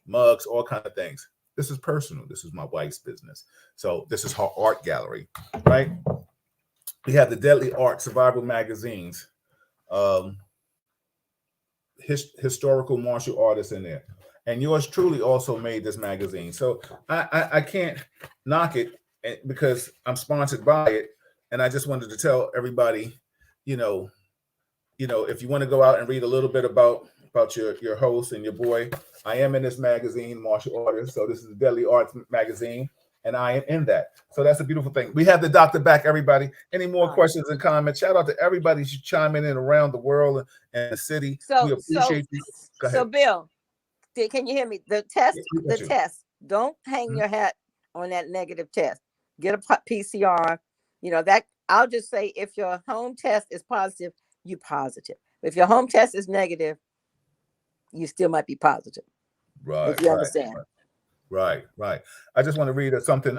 Mugs, all kind of things. This is personal. This is my wife's business. So this is her art gallery, right? We have the Deadly Art Survival magazines. Historical martial artists in there, and yours truly also made this magazine. So I can't knock it because I'm sponsored by it, and I just wanted to tell everybody, if you want to go out and read a little bit about your host and your boy, I am in this magazine, Martial Artist. So this is the Deadly Arts magazine, and I am in that. So that's a beautiful thing. We have the doctor back, everybody. Any more questions and comments? Shout out to everybody who's chiming in around the world and the city. We appreciate you. Go ahead. So Bill, can you hear me? The test. Don't hang your hat on that negative test. Get a PCR. That I'll just say, if your home test is positive, you positive. If your home test is negative, you still might be positive. Right. If you understand. Right. I just want to read something.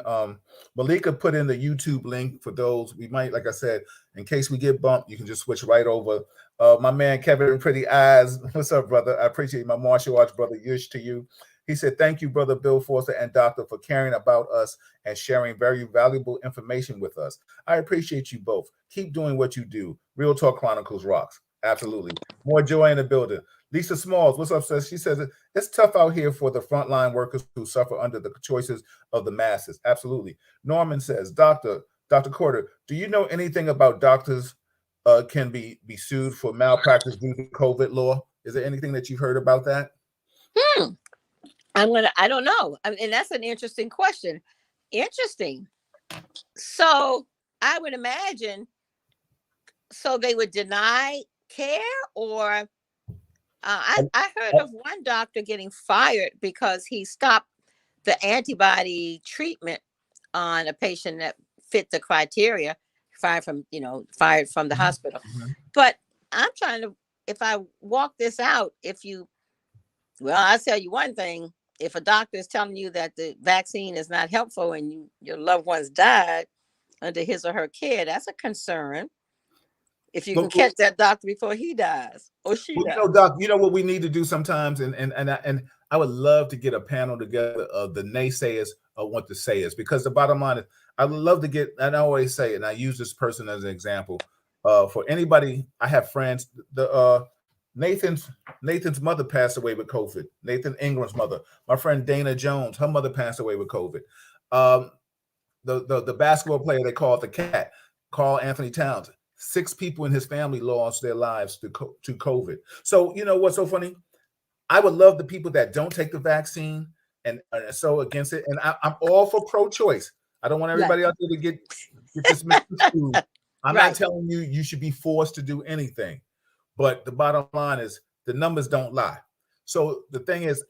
Malika put in the YouTube link for those we might, like I said, in case we get bumped, you can just switch right over. My man Kevin Pretty Eyes. What's up, brother? I appreciate my martial arts brother. Yush to you. He said, thank you, brother Bill Foster and Doctor, for caring about us and sharing very valuable information with us. I appreciate you both. Keep doing what you do. Real Talk Chronicles rocks. Absolutely. More joy in the building. Lisa Smalls, what's up, sis? She says, it's tough out here for the frontline workers who suffer under the choices of the masses. Absolutely. Norman says, Dr. Corder, do you know anything about doctors can be sued for malpractice due to COVID law? Is there anything that you've heard about that? I don't know. I mean, and that's an interesting question. Interesting. So I would imagine, so they would deny care, or I heard of one doctor getting fired because he stopped the antibody treatment on a patient that fit the criteria, fired from the hospital. Mm-hmm. But I'm trying to, if I walk this out, I'll tell you one thing. If a doctor is telling you that the vaccine is not helpful and your loved ones died under his or her care, that's a concern. If you can catch that doctor before he dies or she dies. Doc, you know what we need to do sometimes, and I would love to get a panel together of the naysayers of what the sayers, because the bottom line is, I would love to get, and I always say, and I use this person as an example, for anybody. I have friends. Nathan's mother passed away with COVID. Nathan Ingram's mother. My friend Dana Jones, her mother passed away with COVID. The basketball player they call it the Cat, Carl Anthony Towns. 6 people in his family lost their lives to COVID. So you know what's so funny? I would love the people that don't take the vaccine and are so against it. And I'm all for pro-choice. I don't want everybody out there to get this misconstrued. I'm not telling you should be forced to do anything. But the bottom line is the numbers don't lie. So the thing is,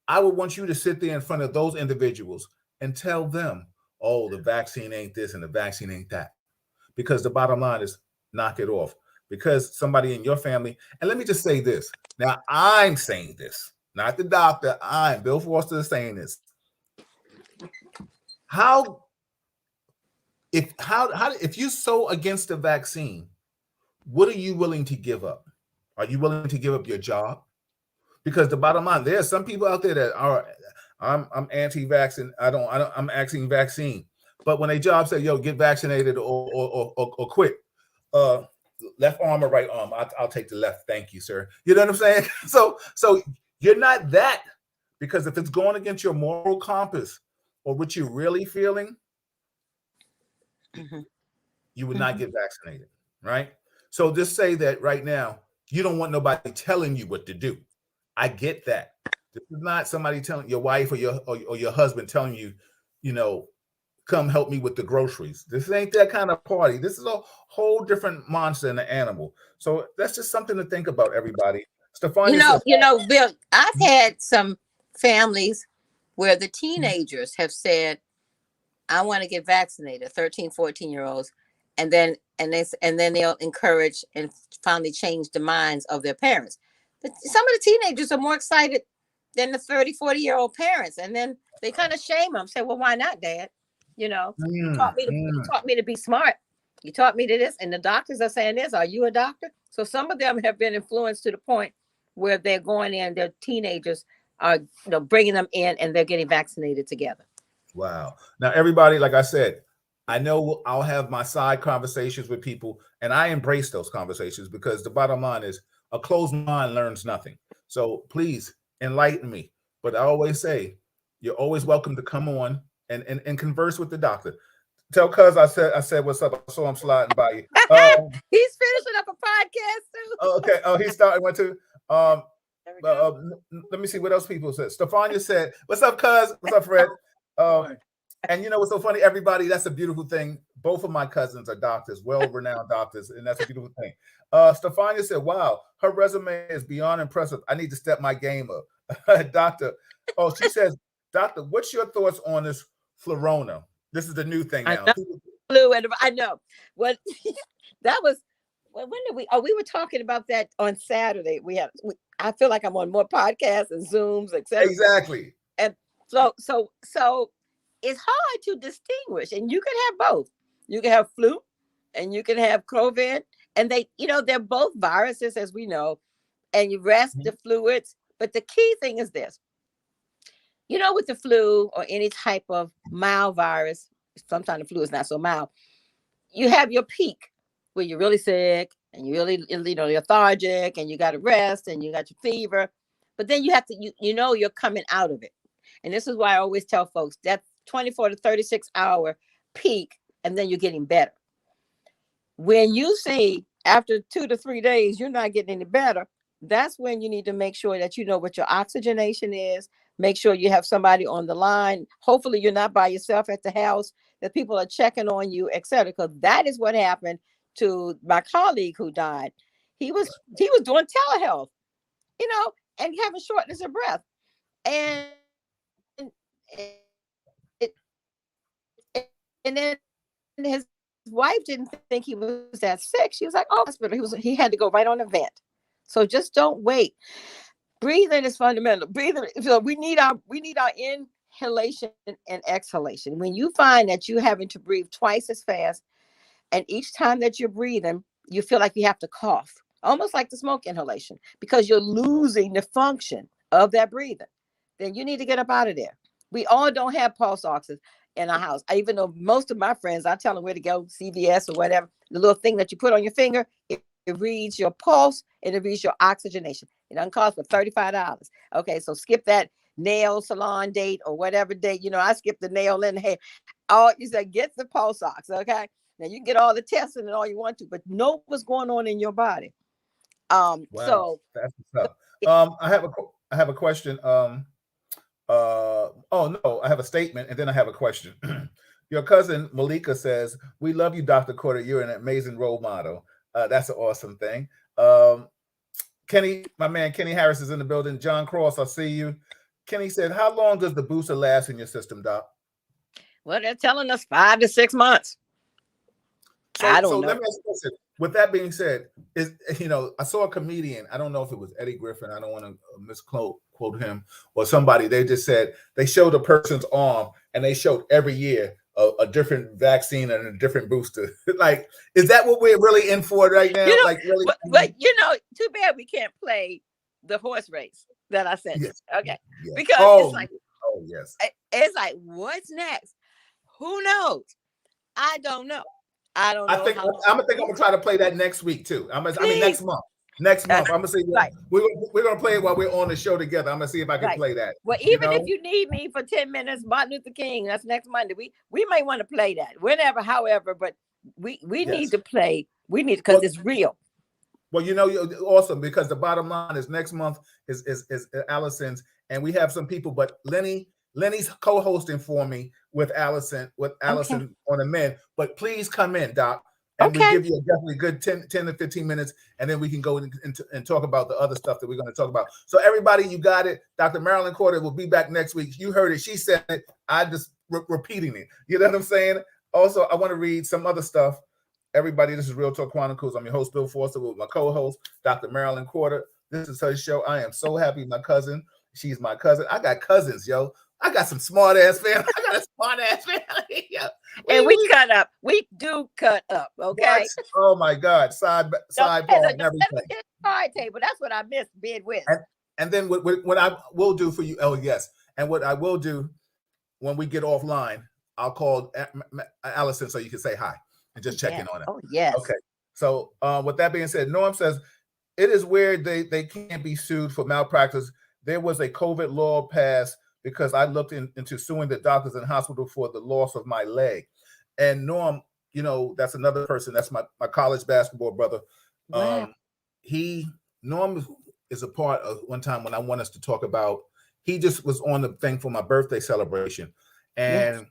I would want you to sit there in front of those individuals and tell them, oh, the vaccine ain't this and the vaccine ain't that. Because the bottom line is, knock it off. Because somebody in your family, and let me just say this. Now, I'm saying this, not the doctor. Bill Foster is saying this. If you're so against the vaccine, what are you willing to give up? Are you willing to give up your job? Because the bottom line, there are some people out there that are, I'm anti-vaccine. I'm anti-vaccine. But when a job says, yo, get vaccinated or quit, left arm or right arm, I'll take the left. Thank you, sir. You know what I'm saying? So you're not that, because if it's going against your moral compass or what you're really feeling, you would not get vaccinated, right? So just say that right now, you don't want nobody telling you what to do. I get that. This is not somebody telling your wife or your husband telling you, come help me with the groceries. This ain't that kind of party. This is a whole different monster and an animal. So that's just something to think about, everybody. Stefania, Bill, I've had some families where the teenagers have said, I want to get vaccinated, 13, 14-year-olds. And then they'll encourage and finally change the minds of their parents. But some of the teenagers are more excited than the 30, 40-year-old parents. And then they kind of shame them, say, well, why not, Dad? You taught me to be smart. You taught me to this. And the doctors are saying this. Are you a doctor? So some of them have been influenced to the point where they're going in, their teenagers are bringing them in, and they're getting vaccinated together. Wow. Now, everybody, like I said, I know I'll have my side conversations with people, and I embrace those conversations, because the bottom line is a closed mind learns nothing. So please enlighten me. But I always say, you're always welcome to come on and converse with the doctor. Tell Cuz I said what's up. So I'm sliding by you. He's finishing up a podcast too. Okay. Oh, he started one too. Let me see what else people said. Stefania said, "What's up, Cuz? What's up, Fred?" And you know what's so funny, everybody? That's a beautiful thing. Both of my cousins are doctors, well-renowned doctors, and that's a beautiful thing. Stefania said, wow, her resume is beyond impressive. I need to step my game up. Doctor, she says, Doctor, what's your thoughts on this Florona? This is the new thing now. I know. What that was, when did we were talking about that on Saturday. I feel like I'm on more podcasts and Zooms, etc. Exactly. And so it's hard to distinguish, and you can have both. You can have flu and you can have COVID, And they, they're both viruses, as we know, and you rest the fluids. But the key thing is this, with the flu or any type of mild virus, sometimes the flu is not so mild, you have your peak where you're really sick and you're really, lethargic and you got to rest and you got your fever. But then you have to, you're coming out of it. And this is why I always tell folks that 24 to 36 hour peak, and then you're getting better. When you see after 2 to 3 days, you're not getting any better, that's when you need to make sure that you know what your oxygenation is. Make sure you have somebody on the line. Hopefully you're not by yourself at the house, that people are checking on you, etc. Because that is what happened to my colleague who died. He was doing telehealth, and having shortness of breath. And then his wife didn't think he was that sick. She was like, "Oh, hospital." He had to go right on a vent. So just don't wait. Breathing is fundamental. Breathing. So we need our inhalation and exhalation. When you find that you're having to breathe twice as fast, and each time that you're breathing, you feel like you have to cough, almost like the smoke inhalation, because you're losing the function of that breathing, then you need to get up out of there. We all don't have pulse oxes in our house. Even though most of my friends, I tell them where to go, CVS or whatever, the little thing that you put on your finger, it reads your pulse and it reads your oxygenation. It doesn't cost for $35. Okay, so skip that nail salon date or whatever date. I skipped the nail in the hair. You say get the pulse ox. Okay, now you can get all the testing and all you want to, but know what's going on in your body. Wow, so that's what's up. I have a question. I have a statement and then I have a question. Your cousin Malika says, "We love you, Dr. Corder. You're an amazing role model." That's an awesome thing. Kenny, my man Kenny Harris is in the building. John Cross, I see you. Kenny said, "How long does the booster last in your system, Doc?" Well, they're telling us 5 to 6 months. I don't know. Let me ask you a question. With that being said, I saw a comedian. I don't know if it was Eddie Griffin. I don't want to misquote him or somebody. They just said they showed a person's arm and they showed every year a different vaccine and a different booster. Like, is that what we're really in for right now? Really? But too bad we can't play the horse race that I sent you. Okay, yes. Because it's like, yes, it's like, what's next? Who knows? I don't know. I don't know. I'm gonna try to play that next week too. Next month. Next month, I'm gonna see. Right. We're gonna play it while we're on the show together. I'm gonna see if I can play that. Well, even if you need me for 10 minutes, Martin Luther King, that's next Monday. We may want to play that whenever, however, but we need to play. We need, because it's real. Well, awesome, because the bottom line is next month is Allison's, and we have some people, but Lenny's co-hosting for me with Allison on the men. But please come in, Doc. And we give you a definitely good 10 to 15 minutes, and then we can go and talk about the other stuff that we're going to talk about. So everybody, you got it. Dr. Marilyn Corder will be back next week. You heard it. She said it. I just repeating it. You know what I'm saying? Also, I want to read some other stuff. Everybody, this is Real Talk Chronicles. I'm your host, Bill Forster, with my co-host, Dr. Marilyn Corder. This is her show. I am so happy my cousin. She's my cousin. I got cousins, yo. I got some smart ass family. I got a smart ass family. Yeah. And we cut up. We do cut up. Okay. What? Oh my God. Sidebar and everything. Side table. That's what I miss being with. And then what I will do for you. Oh yes. And what I will do when we get offline, I'll call Allison so you can say hi and just check in on her. Oh yes. Okay. So with that being said, Norm says it is weird they can't be sued for malpractice. There was a COVID law passed because I looked into suing the doctors and hospital for the loss of my leg. And Norm, that's another person. That's my college basketball brother. Wow. Norm is a part of one time when I want us to talk about, he just was on the thing for my birthday celebration. And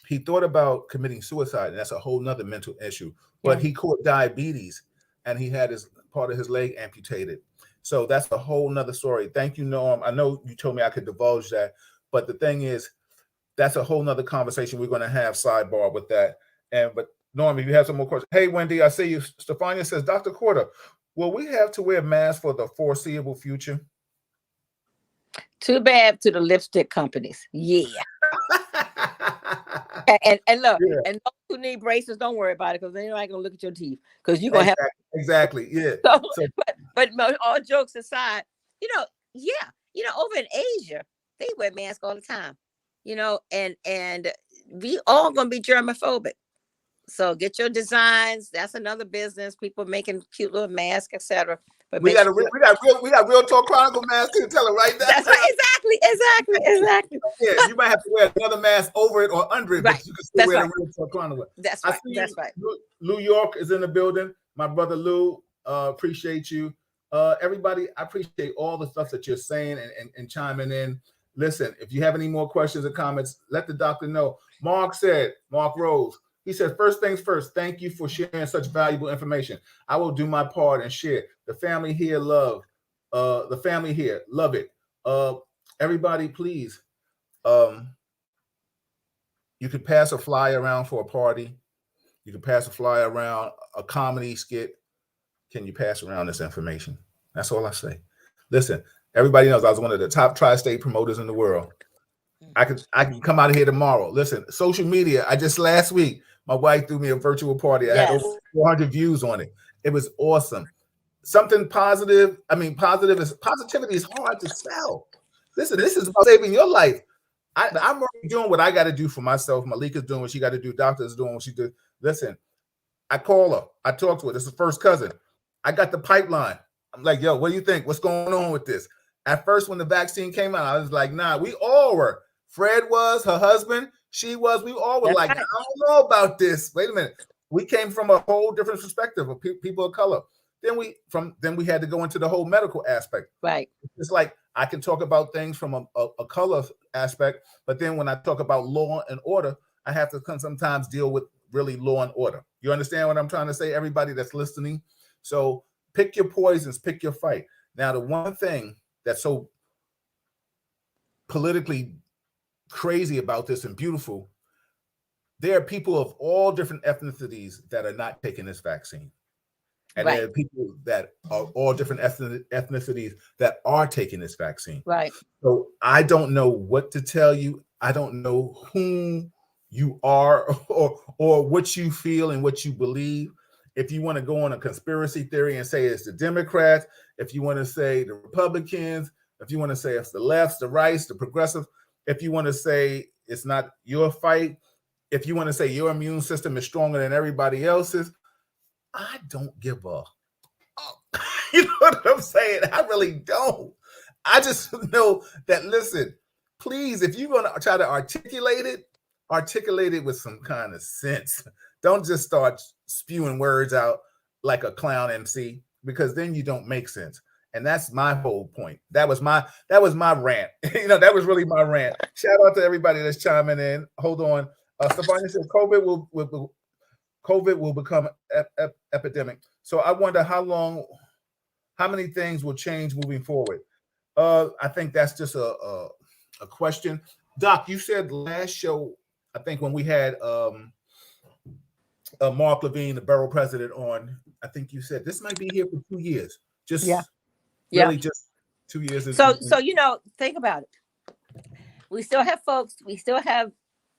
he thought about committing suicide. And that's a whole nother mental issue. But he caught diabetes and he had part of his leg amputated. So that's a whole nother story. Thank you, Norm. I know you told me I could divulge that. But the thing is, that's a whole nother conversation we're going to have sidebar with that. But Norm, if you have some more questions. Hey, Wendy, I see you. Stefania says, Dr. Corder, will we have to wear masks for the foreseeable future? Too bad to the lipstick companies. Yeah. And look, Yeah. and those who need braces, don't worry about it, because they're not gonna look at your teeth, because you're gonna Exactly. Yeah. have. So But all jokes aside, over in Asia, they wear masks all the time, and we all gonna be germophobic. So get your designs. That's another business. People making cute little masks, etc. But we got Real Talk Chronicles mask to tell it right now. That's right. Exactly. Yeah, you might have to wear another mask over it or under it, Right. but you can still wear the Real Talk Chronicles. That's I right. see That's right. Lou York is in the building. My brother Lou, appreciate you. Everybody, I appreciate all the stuff that you're saying and chiming in. Listen, if you have any more questions or comments, let the doctor know. Mark Rose, he said, first things first, thank you for sharing such valuable information. I will do my part and share. The family here love it. Everybody, please, you could pass a flyer around for a party. You can pass a flyer around a comedy skit. Can you pass around this information? That's all I say. Listen, everybody knows I was one of the top tri-state promoters in the world. I can come out of here tomorrow. Listen, social media. Last week, my wife threw me a virtual party. I had over 400 views on it. It was awesome. Something positive. I mean, positivity is hard to sell. Listen, this is about saving your life. I'm already doing what I got to do for myself. Malika's doing what she got to do. Doctor's doing what she did. Listen, I call her. I talk to her. This is first cousin. I got the pipeline. I'm like, yo, what do you think? What's going on with this? At first, when the vaccine came out, I was like, nah, we all were. Fred was, her husband, she was. We all were I don't know about this. Wait a minute. We came from a whole different perspective of people of color. Then we had to go into the whole medical aspect. Right. It's like I can talk about things from a color aspect, but then when I talk about law and order, I have to sometimes deal with really law and order. You understand what I'm trying to say, everybody that's listening? So pick your poisons, pick your fight. Now, the one thing that's so politically crazy about this and beautiful, there are people of all different ethnicities that are not taking this vaccine. And there are people that are all different ethnicities that are taking this vaccine. Right. So I don't know what to tell you. I don't know whom you are or what you feel and what you believe. If you want to go on a conspiracy theory and say it's the Democrats, if you want to say the Republicans, if you want to say it's the lefts, the rights, the progressive, if you want to say it's not your fight, if you want to say your immune system is stronger than everybody else's, I don't give a. You know what I'm saying? I really don't. I just know that, listen, please, if you're going to try to articulate it with some kind of sense. Don't just start spewing words out like a clown MC, because then you don't make sense. And that's my whole point. That was my rant. That was really my rant. Shout out to everybody that's chiming in. Hold on. Stefania said COVID will become epidemic. So I wonder how many things will change moving forward. I think that's just a question. Doc, you said last show, I think when we had Mark Levine, the borough president, on, I think you said this might be here for 2 years. Just 2 years. So think about it. We still have folks. We still have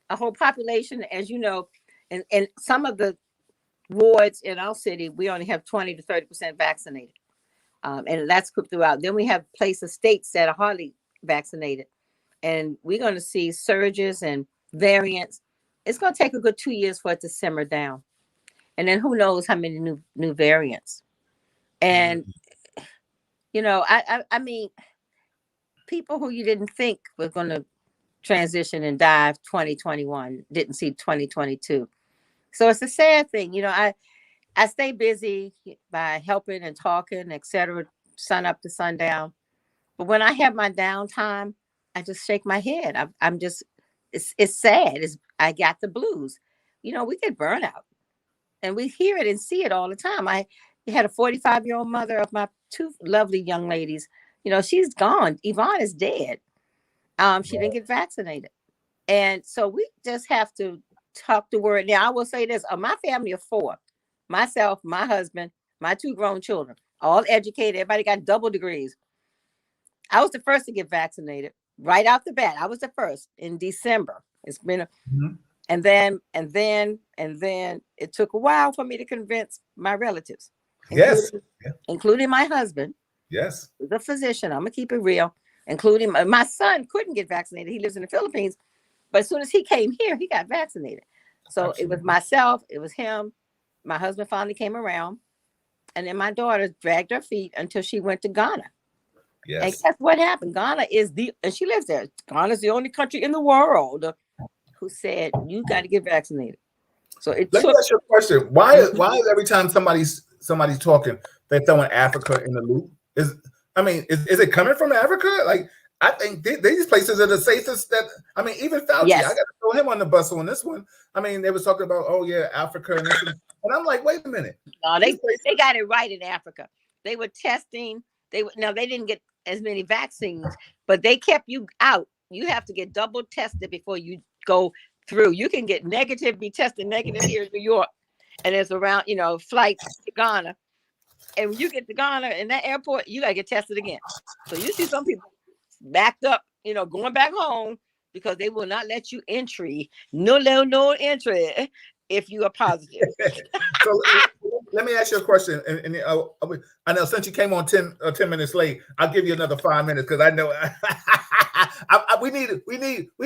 a whole population, as you know, and some of the wards in our city, we only have 20 to 30% vaccinated, and that's throughout. Then we have places, states that are hardly vaccinated, and we're going to see surges and variants. It's going to take a good 2 years for it to simmer down, and then who knows how many new variants. And I mean, people who you didn't think were going to transition and die 2021 didn't see 2022. So it's a sad thing. I stay busy by helping and talking, etc., sun up to sundown. But when I have my downtime, I just shake my head. I'm just, it's sad. I got the blues. We get burnout, and we hear it and see it all the time. I had a 45-year-old mother of my two lovely young ladies. She's gone. Yvonne is dead. She didn't get vaccinated. And so we just have to talk the word. Now, I will say this, my family of 4, myself, my husband, my 2 grown children, all educated. Everybody got double degrees. I was the first to get vaccinated right off the bat. I was the first in December. It's been And then it took a while for me to convince my relatives, Yes. including my husband. Yes. The physician. I'm gonna keep it real. Including my son couldn't get vaccinated. He lives in the Philippines, but as soon as he came here, he got vaccinated. So Absolutely. It was myself, it was him. My husband finally came around, and then my daughter dragged her feet until she went to Ghana. Yes. And guess what happened? Ghana is and she lives there. Ghana is the only country in the world who said you got to get vaccinated. So Let me ask you a question. Why is every time somebody's talking, they're throwing Africa in the loop? Is it coming from Africa? Like, I think these places are the safest. That even Fauci, yes. I got to throw him on the bus on this one. They was talking about, oh yeah, Africa and this, and I'm like, wait a minute. No, they got it right in Africa. They were testing. They didn't get as many vaccines, but they kept you out. You have to get double tested before you go through. You can get negative, be tested negative here in New York, and there's around flights to Ghana. And when you get to Ghana in that airport, you gotta get tested again. So you see some people backed up, going back home because they will not let you entry. No entry if you are positive. So let me ask you a question. And I know since you came on 10 minutes late, I'll give you another 5 minutes because I know we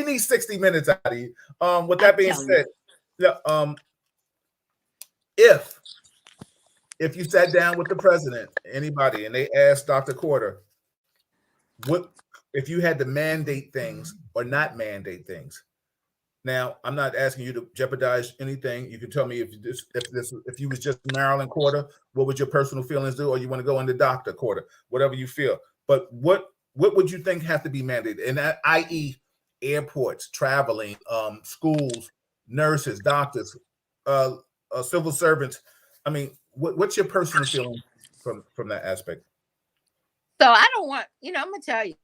need 60 minutes out of you. With that being said, if you sat down with the president, anybody, and they asked Dr. Corder, what if you had to mandate things or not mandate things? Now, I'm not asking you to jeopardize anything. You can tell me if you was just Marilyn Corder, what would your personal feelings do, or you want to go into Dr. Corder, whatever you feel. But what would you think have to be mandated? And that, i.e., airports, traveling, schools, nurses, doctors, civil servants. What's your personal feeling from that aspect? So I don't want, I'm gonna tell you,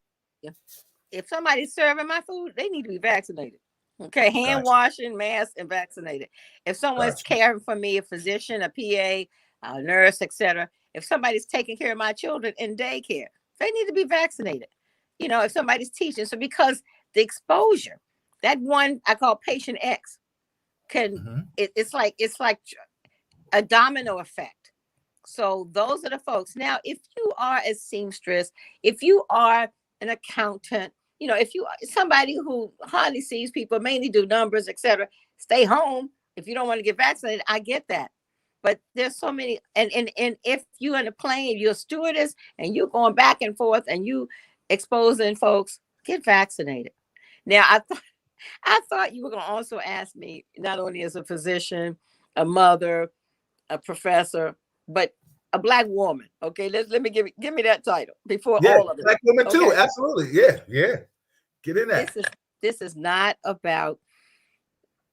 if somebody's serving my food, they need to be vaccinated. Okay, hand washing, mask, and vaccinated. If someone's caring for me, a physician, a PA, a nurse, etc. If somebody's taking care of my children in daycare, they need to be vaccinated. If somebody's teaching, so because the exposure, that one I call patient X, it's like a domino effect. So those are the folks. Now, if you are a seamstress, if you are an accountant, if you are somebody who hardly sees people, mainly do numbers, etc., stay home. If you don't want to get vaccinated, I get that. But there's so many, and if you're in a plane, you're a stewardess, and you're going back and forth, and you exposing folks, get vaccinated. Now, I thought you were going to also ask me, not only as a physician, a mother, a professor, but a Black woman. Okay, let me give me that title before all of it. Black woman too, absolutely. Yeah. Get in there. This is not about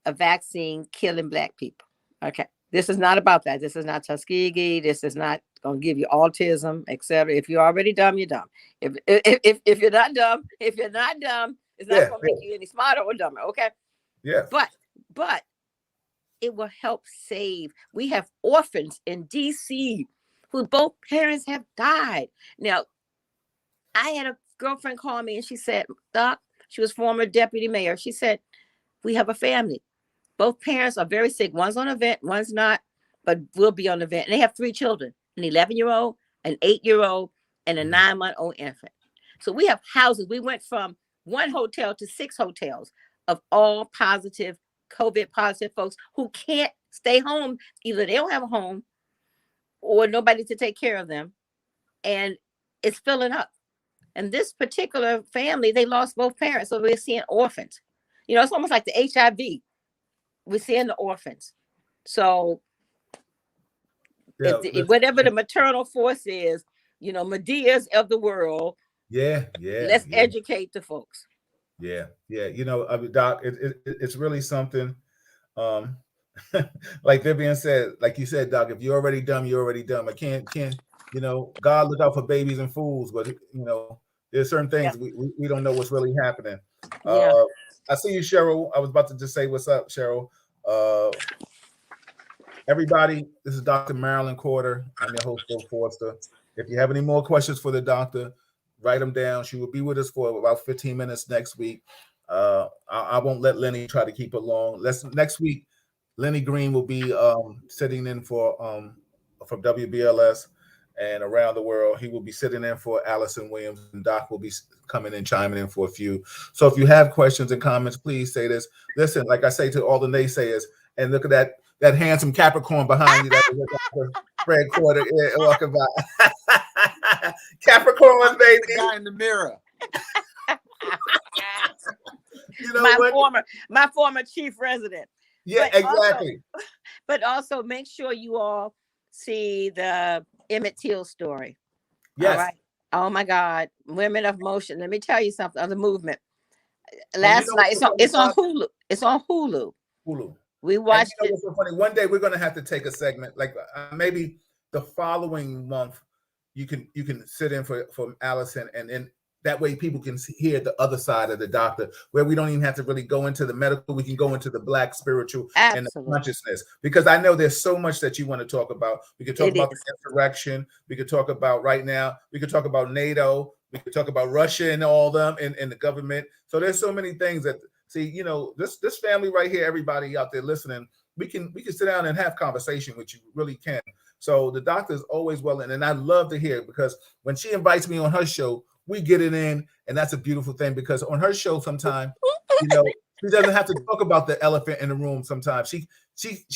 a vaccine killing Black people. Okay, this is not about that. This is not Tuskegee. This is not going to give you autism, etc. If you're already dumb, you're dumb. If you're not dumb, it's not going to make you any smarter or dumber. Okay. Yeah. But it will help save. We have orphans in DC who both parents have died. Now, I had a girlfriend call me and she said, Doc, she was former deputy mayor. She said, we have a family. Both parents are very sick. One's on a vent, one's not, but will be on the vent. And they have 3 children, an 11-year-old, an 8-year-old, and a 9-month-old infant. So we have houses. We went from 1 hotel to 6 hotels of all positive, COVID positive folks who can't stay home. Either they don't have a home or nobody to take care of them. And it's filling up. And this particular family, they lost both parents. So we're seeing orphans. It's almost like the HIV. We're seeing the orphans. So whatever the maternal force is, Medeas of the world. Yeah. Let's educate the folks. Yeah. Doc, it's really something. Like Vivian said, like you said, Doc, if you're already dumb, you're already dumb. I can't, God look out for babies and fools, but there's certain things we don't know what's really happening. I see you, Cheryl. I was about to just say what's up, Cheryl. Everybody, this is Dr. Marilyn Corder. I'm your host, Bill Forster. If you have any more questions for the doctor, write them down. She will be with us for about 15 minutes next week. I won't let Lenny try to keep it long. Next week, Lenny Green will be sitting in for from WBLS and around the world. He will be sitting in for Allison Williams, and Doc will be coming in, chiming in for a few. So if you have questions and comments, please say this. Listen, like I say to all the naysayers, and look at that handsome Capricorn behind you. That is Fred Corder walking by. Capricorn, baby. The guy in the mirror. You know my former chief resident. Yeah, but exactly. But also make sure you all see the Emmett Till story. Yes. All right. Oh my God. Women of Motion. Let me tell you something of the movement. Last night, it's on Hulu. It's on Hulu. We watched it. What's so funny? One day we're going to have to take a segment, like maybe the following month. You can sit in for Allison, and then that way people can hear the other side of the doctor, where we don't even have to really go into the medical. We can go into the Black spiritual and the consciousness, because I know there's so much that you want to talk about. We could talk about the insurrection. We could talk about right now. We could talk about NATO. We could talk about Russia and all them and the government. So there's so many things that, see, this family right here, everybody out there listening, we can sit down and have conversation with you. Really can. So the doctor is always willing, and I love to hear, because when she invites me on her show, we get it in, and that's a beautiful thing, because on her show sometimes, she doesn't have to talk about the elephant in the room. Sometimes she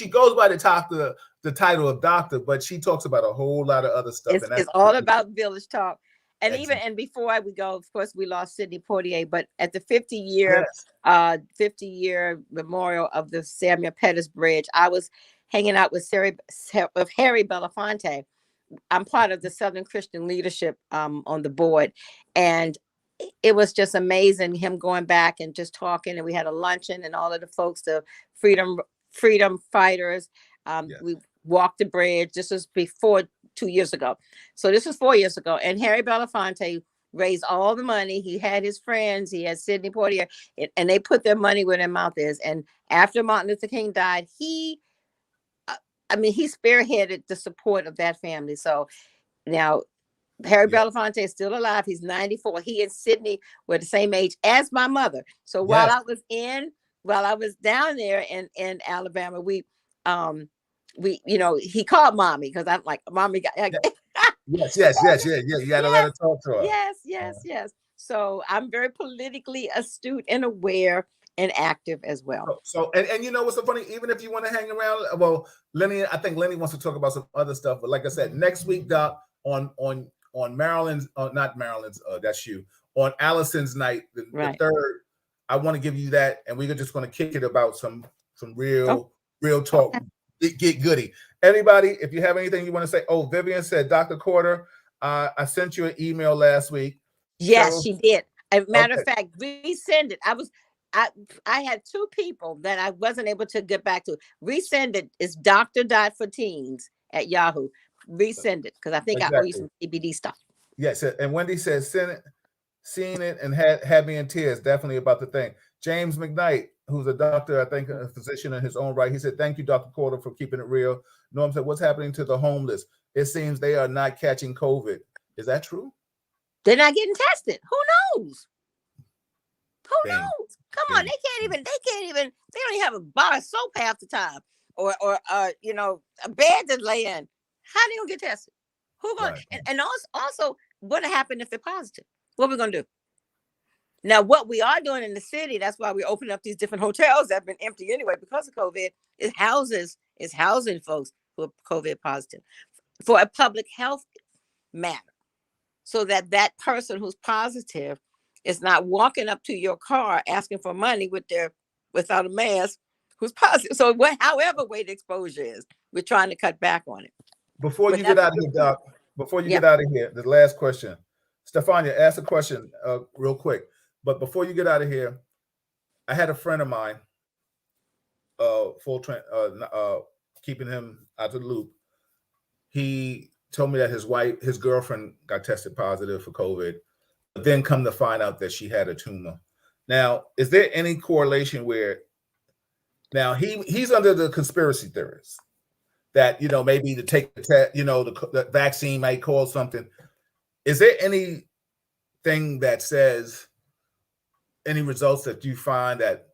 goes by the title of doctor, but she talks about a whole lot of other stuff. It's all about village talk. And and before we go, of course, we lost Sidney Poitier, but at the 50 year memorial of the Samuel Pettis Bridge, I was hanging out with Harry Belafonte. I'm part of the Southern Christian Leadership on the board, and it was just amazing, him going back and just talking. And we had a luncheon, and all of the folks, the freedom fighters. We walked the bridge. This was before 2 years ago, so this was 4 years ago. And Harry Belafonte raised all the money. He had his friends. He had Sidney Poitier, and they put their money where their mouth is. And after Martin Luther King died, he spearheaded the support of that family. So now Harry Belafonte is still alive. He's 94. He and Sidney were the same age as my mother. So while I was down there in Alabama, we he called mommy, because I'm like, mommy got yes. You gotta let her talk to her. Yes. So I'm very politically astute and aware and active as well. So and you know what's so funny? Even if you want to hang around, well, I think Lenny wants to talk about some other stuff. But like I said, next week, Doc, on Marilyn's, not Marilyn's, that's you, on Allison's night, the 3rd, I want to give you that, and we're just going to kick it about some real talk. Get goody. Anybody, if you have anything you want to say. Oh, Vivian said, Dr. Corder, I sent you an email last week. Yes, she did. As a matter of fact, resend it. I had 2 people that I wasn't able to get back to. Resend it. It's dr.for-teens@yahoo. Resend it, because I think I owe you some CBD stuff. Yes, and Wendy says, seen it and had me in tears. Definitely about the thing. James McKnight, who's a doctor, I think a physician in his own right, he said, thank you, Dr. Corder, for keeping it real. Norm said, what's happening to the homeless? It seems they are not catching COVID. Is that true? They're not getting tested. Who knows? Who knows? Come on, they don't even have a bar of soap half the time, or a bed to lay in. How they gonna get tested? Who gonna and also what happened if they're positive? What we gonna do? Now, what we are doing in the city, that's why we open up these different hotels that have been empty anyway because of COVID, is housing folks who are COVID positive for a public health matter, so that person who's positive is not walking up to your car asking for money without a mask, who's positive. So however way the exposure is, we're trying to cut back on it. Before you get out of here, Doc, the last question. Stefania, ask a question real quick. But before you get out of here, I had a friend of mine, keeping him out of the loop. He told me that his girlfriend got tested positive for COVID, but then come to find out that she had a tumor. Now, is there any correlation where now he's under the conspiracy theorists that, maybe to take the test, the vaccine might cause something? Is there anything that says any results that you find that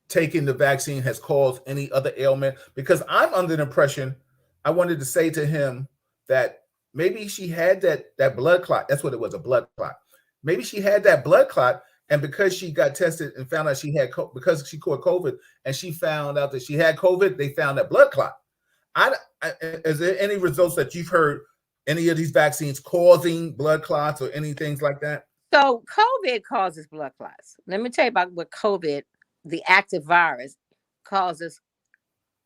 taking the vaccine has caused any other ailment? Because I'm under the impression, I wanted to say to him that maybe she had that blood clot. That's what it was, a blood clot. Maybe she had that blood clot, and because she got tested and found out she had because she caught COVID and she found out that she had COVID, they found that blood clot. Is there any results that you've heard any of these vaccines causing blood clots or anything like that? So COVID causes blood clots. Let me tell you about what COVID, the active virus, causes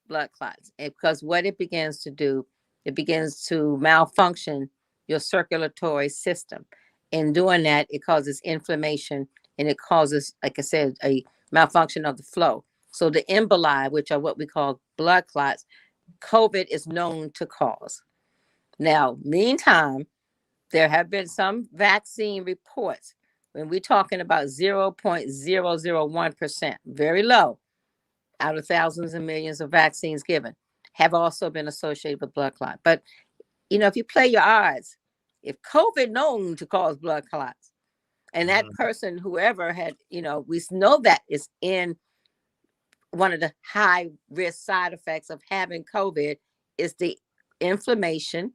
blood clots. Because what it begins to do, it begins to malfunction your circulatory system. In doing that, it causes inflammation and it causes, like I said, a malfunction of the flow. So the emboli, which are what we call blood clots, COVID is known to cause. Now, meantime, there have been some vaccine reports when we're talking about 0.001%, very low, out of thousands and millions of vaccines given, have also been associated with blood clot. But, if you play your odds, if COVID known to cause blood clots, and that person, whoever had, we know that is in one of the high risk side effects of having COVID is the inflammation.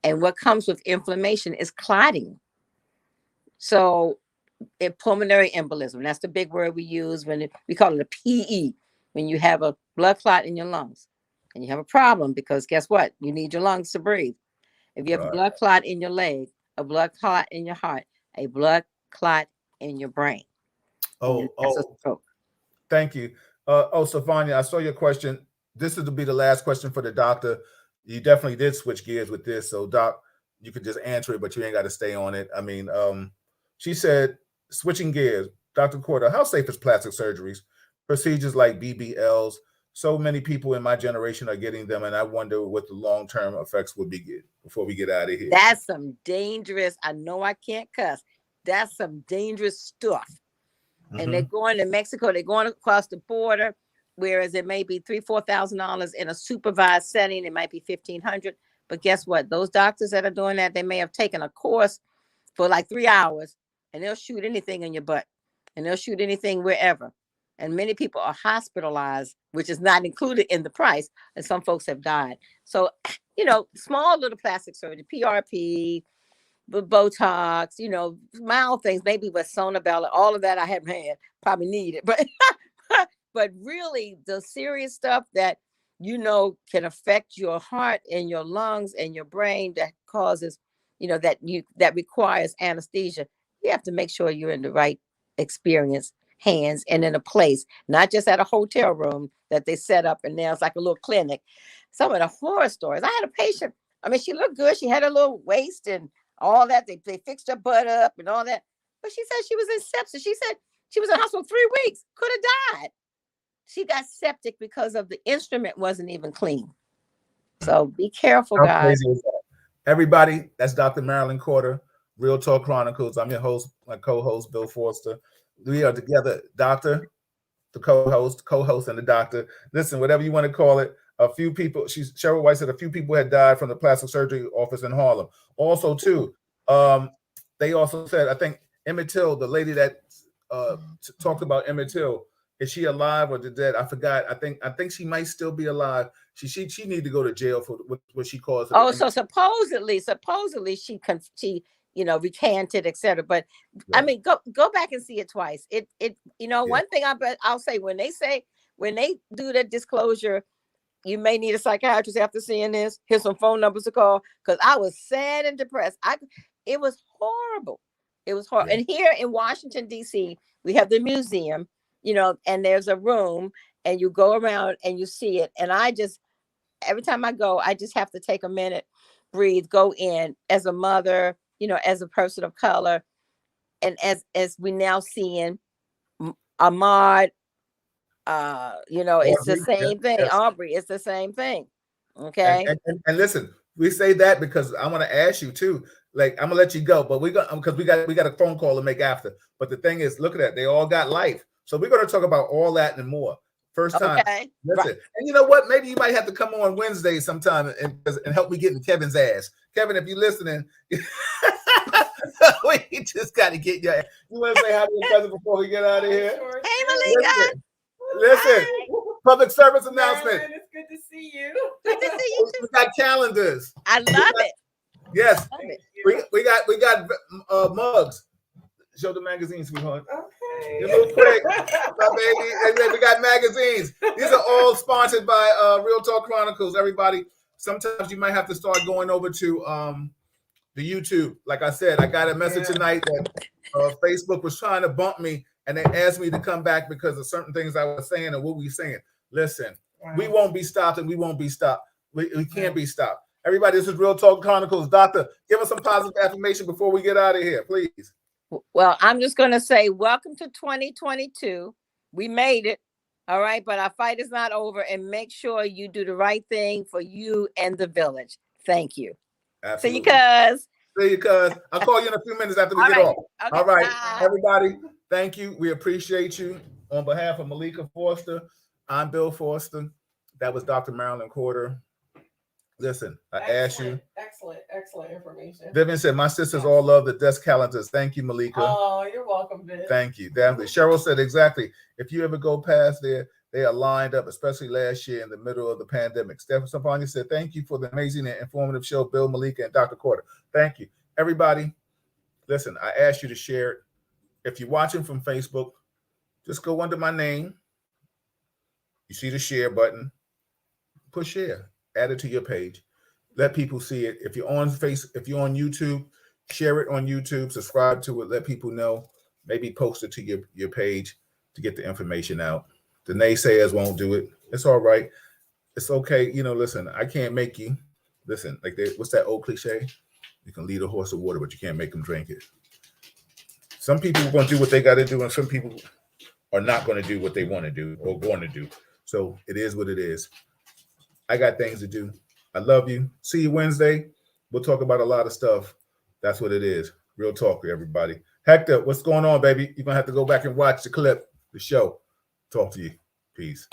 And what comes with inflammation is clotting. So pulmonary embolism, that's the big word we use when we call it a PE, when you have a blood clot in your lungs and you have a problem because guess what? You need your lungs to breathe. If you have a blood clot in your leg, a blood clot in your heart, a blood clot in your brain. Thank you. Sylvania, I saw your question. This is to be the last question for the doctor. You definitely did switch gears with this. So, Doc, you could just answer it, but you ain't got to stay on it. I mean, she said, switching gears, Dr. Corder, how safe is plastic surgeries, procedures like BBLs? So many people in my generation are getting them, and I wonder what the long-term effects would be before we get out of here. That's some dangerous, I know I can't cuss. That's some dangerous stuff. And they're going to Mexico, they're going across the border, whereas it may be $3,000-$4,000 in a supervised setting. It might be $1,500. But guess what? Those doctors that are doing that, they may have taken a course for like 3 hours, and they'll shoot anything in your butt, and they'll shoot anything wherever. And many people are hospitalized, which is not included in the price. And some folks have died. So, small little plastic surgery, PRP, Botox, mild things, maybe with Sonabella, all of that I haven't had, probably needed, but really the serious stuff that, can affect your heart and your lungs and your brain that causes, that requires anesthesia. You have to make sure you're in the right experience hands and in a place, not just at a hotel room that they set up and now it's like a little clinic. Some of the horror stories. I had a patient, she looked good. She had a little waist and all that. They fixed her butt up and all that. But she said she was in sepsis. She said she was in the hospital 3 weeks, could have died. She got septic because of the instrument wasn't even clean. So be careful, How guys. crazy is that? Everybody, that's Dr. Marilyn Corder, Real Talk Chronicles. I'm your host, my co-host, Bill Forster. We are together, doctor, the co-host, and the doctor. Listen, whatever you want to call it, a few people, Cheryl White said a few people had died from the plastic surgery office in Harlem. Also, too, they also said, I think Emmett Till, the lady that talked about Emmett Till, is she alive or dead? I forgot. I think she might still be alive. She need to go to jail for what she calls. So supposedly she recanted, etc. But right. Go back and see it twice. One thing I'll say when they do the disclosure, you may need a psychiatrist after seeing this. Here's some phone numbers to call because I was sad and depressed. It was horrible. It was horrible. Yeah. And here in Washington, D.C., we have the museum, and there's a room and you go around and you see it. And every time I go, I just have to take a minute, breathe, go in as a mother, as a person of color. And as we now seeing Ahmaud, it's the same thing. Yes. Aubrey, it's the same thing. Okay. And listen, we say that because I want to ask you too. Like, I'm gonna let you go, but because we got a phone call to make after. But the thing is, look at that, they all got life. So we're gonna talk about all that and more. First time. Okay. Listen, right. And you know what? Maybe you might have to come on Wednesday sometime and help me get in Kevin's ass. Kevin, if you're listening, We just got to get your. You want to say hi to your cousin before we get out of here? Hey, Malika. Listen. Public service announcement. Marilyn, it's good to see you. Good to see you too. We got calendars. I love it. Yes, Love it. we got mugs. Show the magazines, sweetheart. Okay. Just real quick, my baby. And then we got magazines. These are all sponsored by Real Talk Chronicles. Everybody. Sometimes you might have to start going over to the YouTube. Like I said, I got a message tonight that Facebook was trying to bump me, and they asked me to come back because of certain things I was saying and what we were saying. Listen, we won't be stopped, and we won't be stopped. We can't be stopped. Everybody, this is Real Talk Chronicles. Doctor, give us some positive affirmation before we get out of here, please. Well, I'm just going to say welcome to 2022. We made it. All right. But our fight is not over. And make sure you do the right thing for you and the village. Thank you. Absolutely. See you, cuz. See you, cuz. I'll call you in a few minutes after we get off. Okay, All right. bye. Everybody, thank you. We appreciate you. On behalf of Malika Forster, I'm Bill Forster. That was Dr. Marilyn Corder. Listen, I asked you. Excellent information. Vivian said, my sisters all love the desk calendars. Thank you, Malika. Oh, you're welcome, Viv. Thank you. Definitely. Cheryl said exactly. If you ever go past there, they are lined up, especially last year in the middle of the pandemic. Stephen Sapani said, thank you for the amazing and informative show, Bill, Malika, and Dr. Corder. Thank you. Everybody, listen, I asked you to share it. If you're watching from Facebook, just go under my name. You see the share button. Push share. Add it to your page. Let people see it. If you're on YouTube, share it on YouTube. Subscribe to it. Let people know. Maybe post it to your page to get the information out. The naysayers won't do it. It's all right. It's okay. Listen, I can't make you. Listen, what's that old cliche? You can lead a horse to water, but you can't make them drink it. Some people are going to do what they got to do, and some people are not going to do what they want to do or going to do. So it is what it is. I got things to do. I love you. See you Wednesday. We'll talk about a lot of stuff. That's what it is. Real talk, everybody. Hector, what's going on, baby? You're going to have to go back and watch the clip, the show. Talk to you. Peace.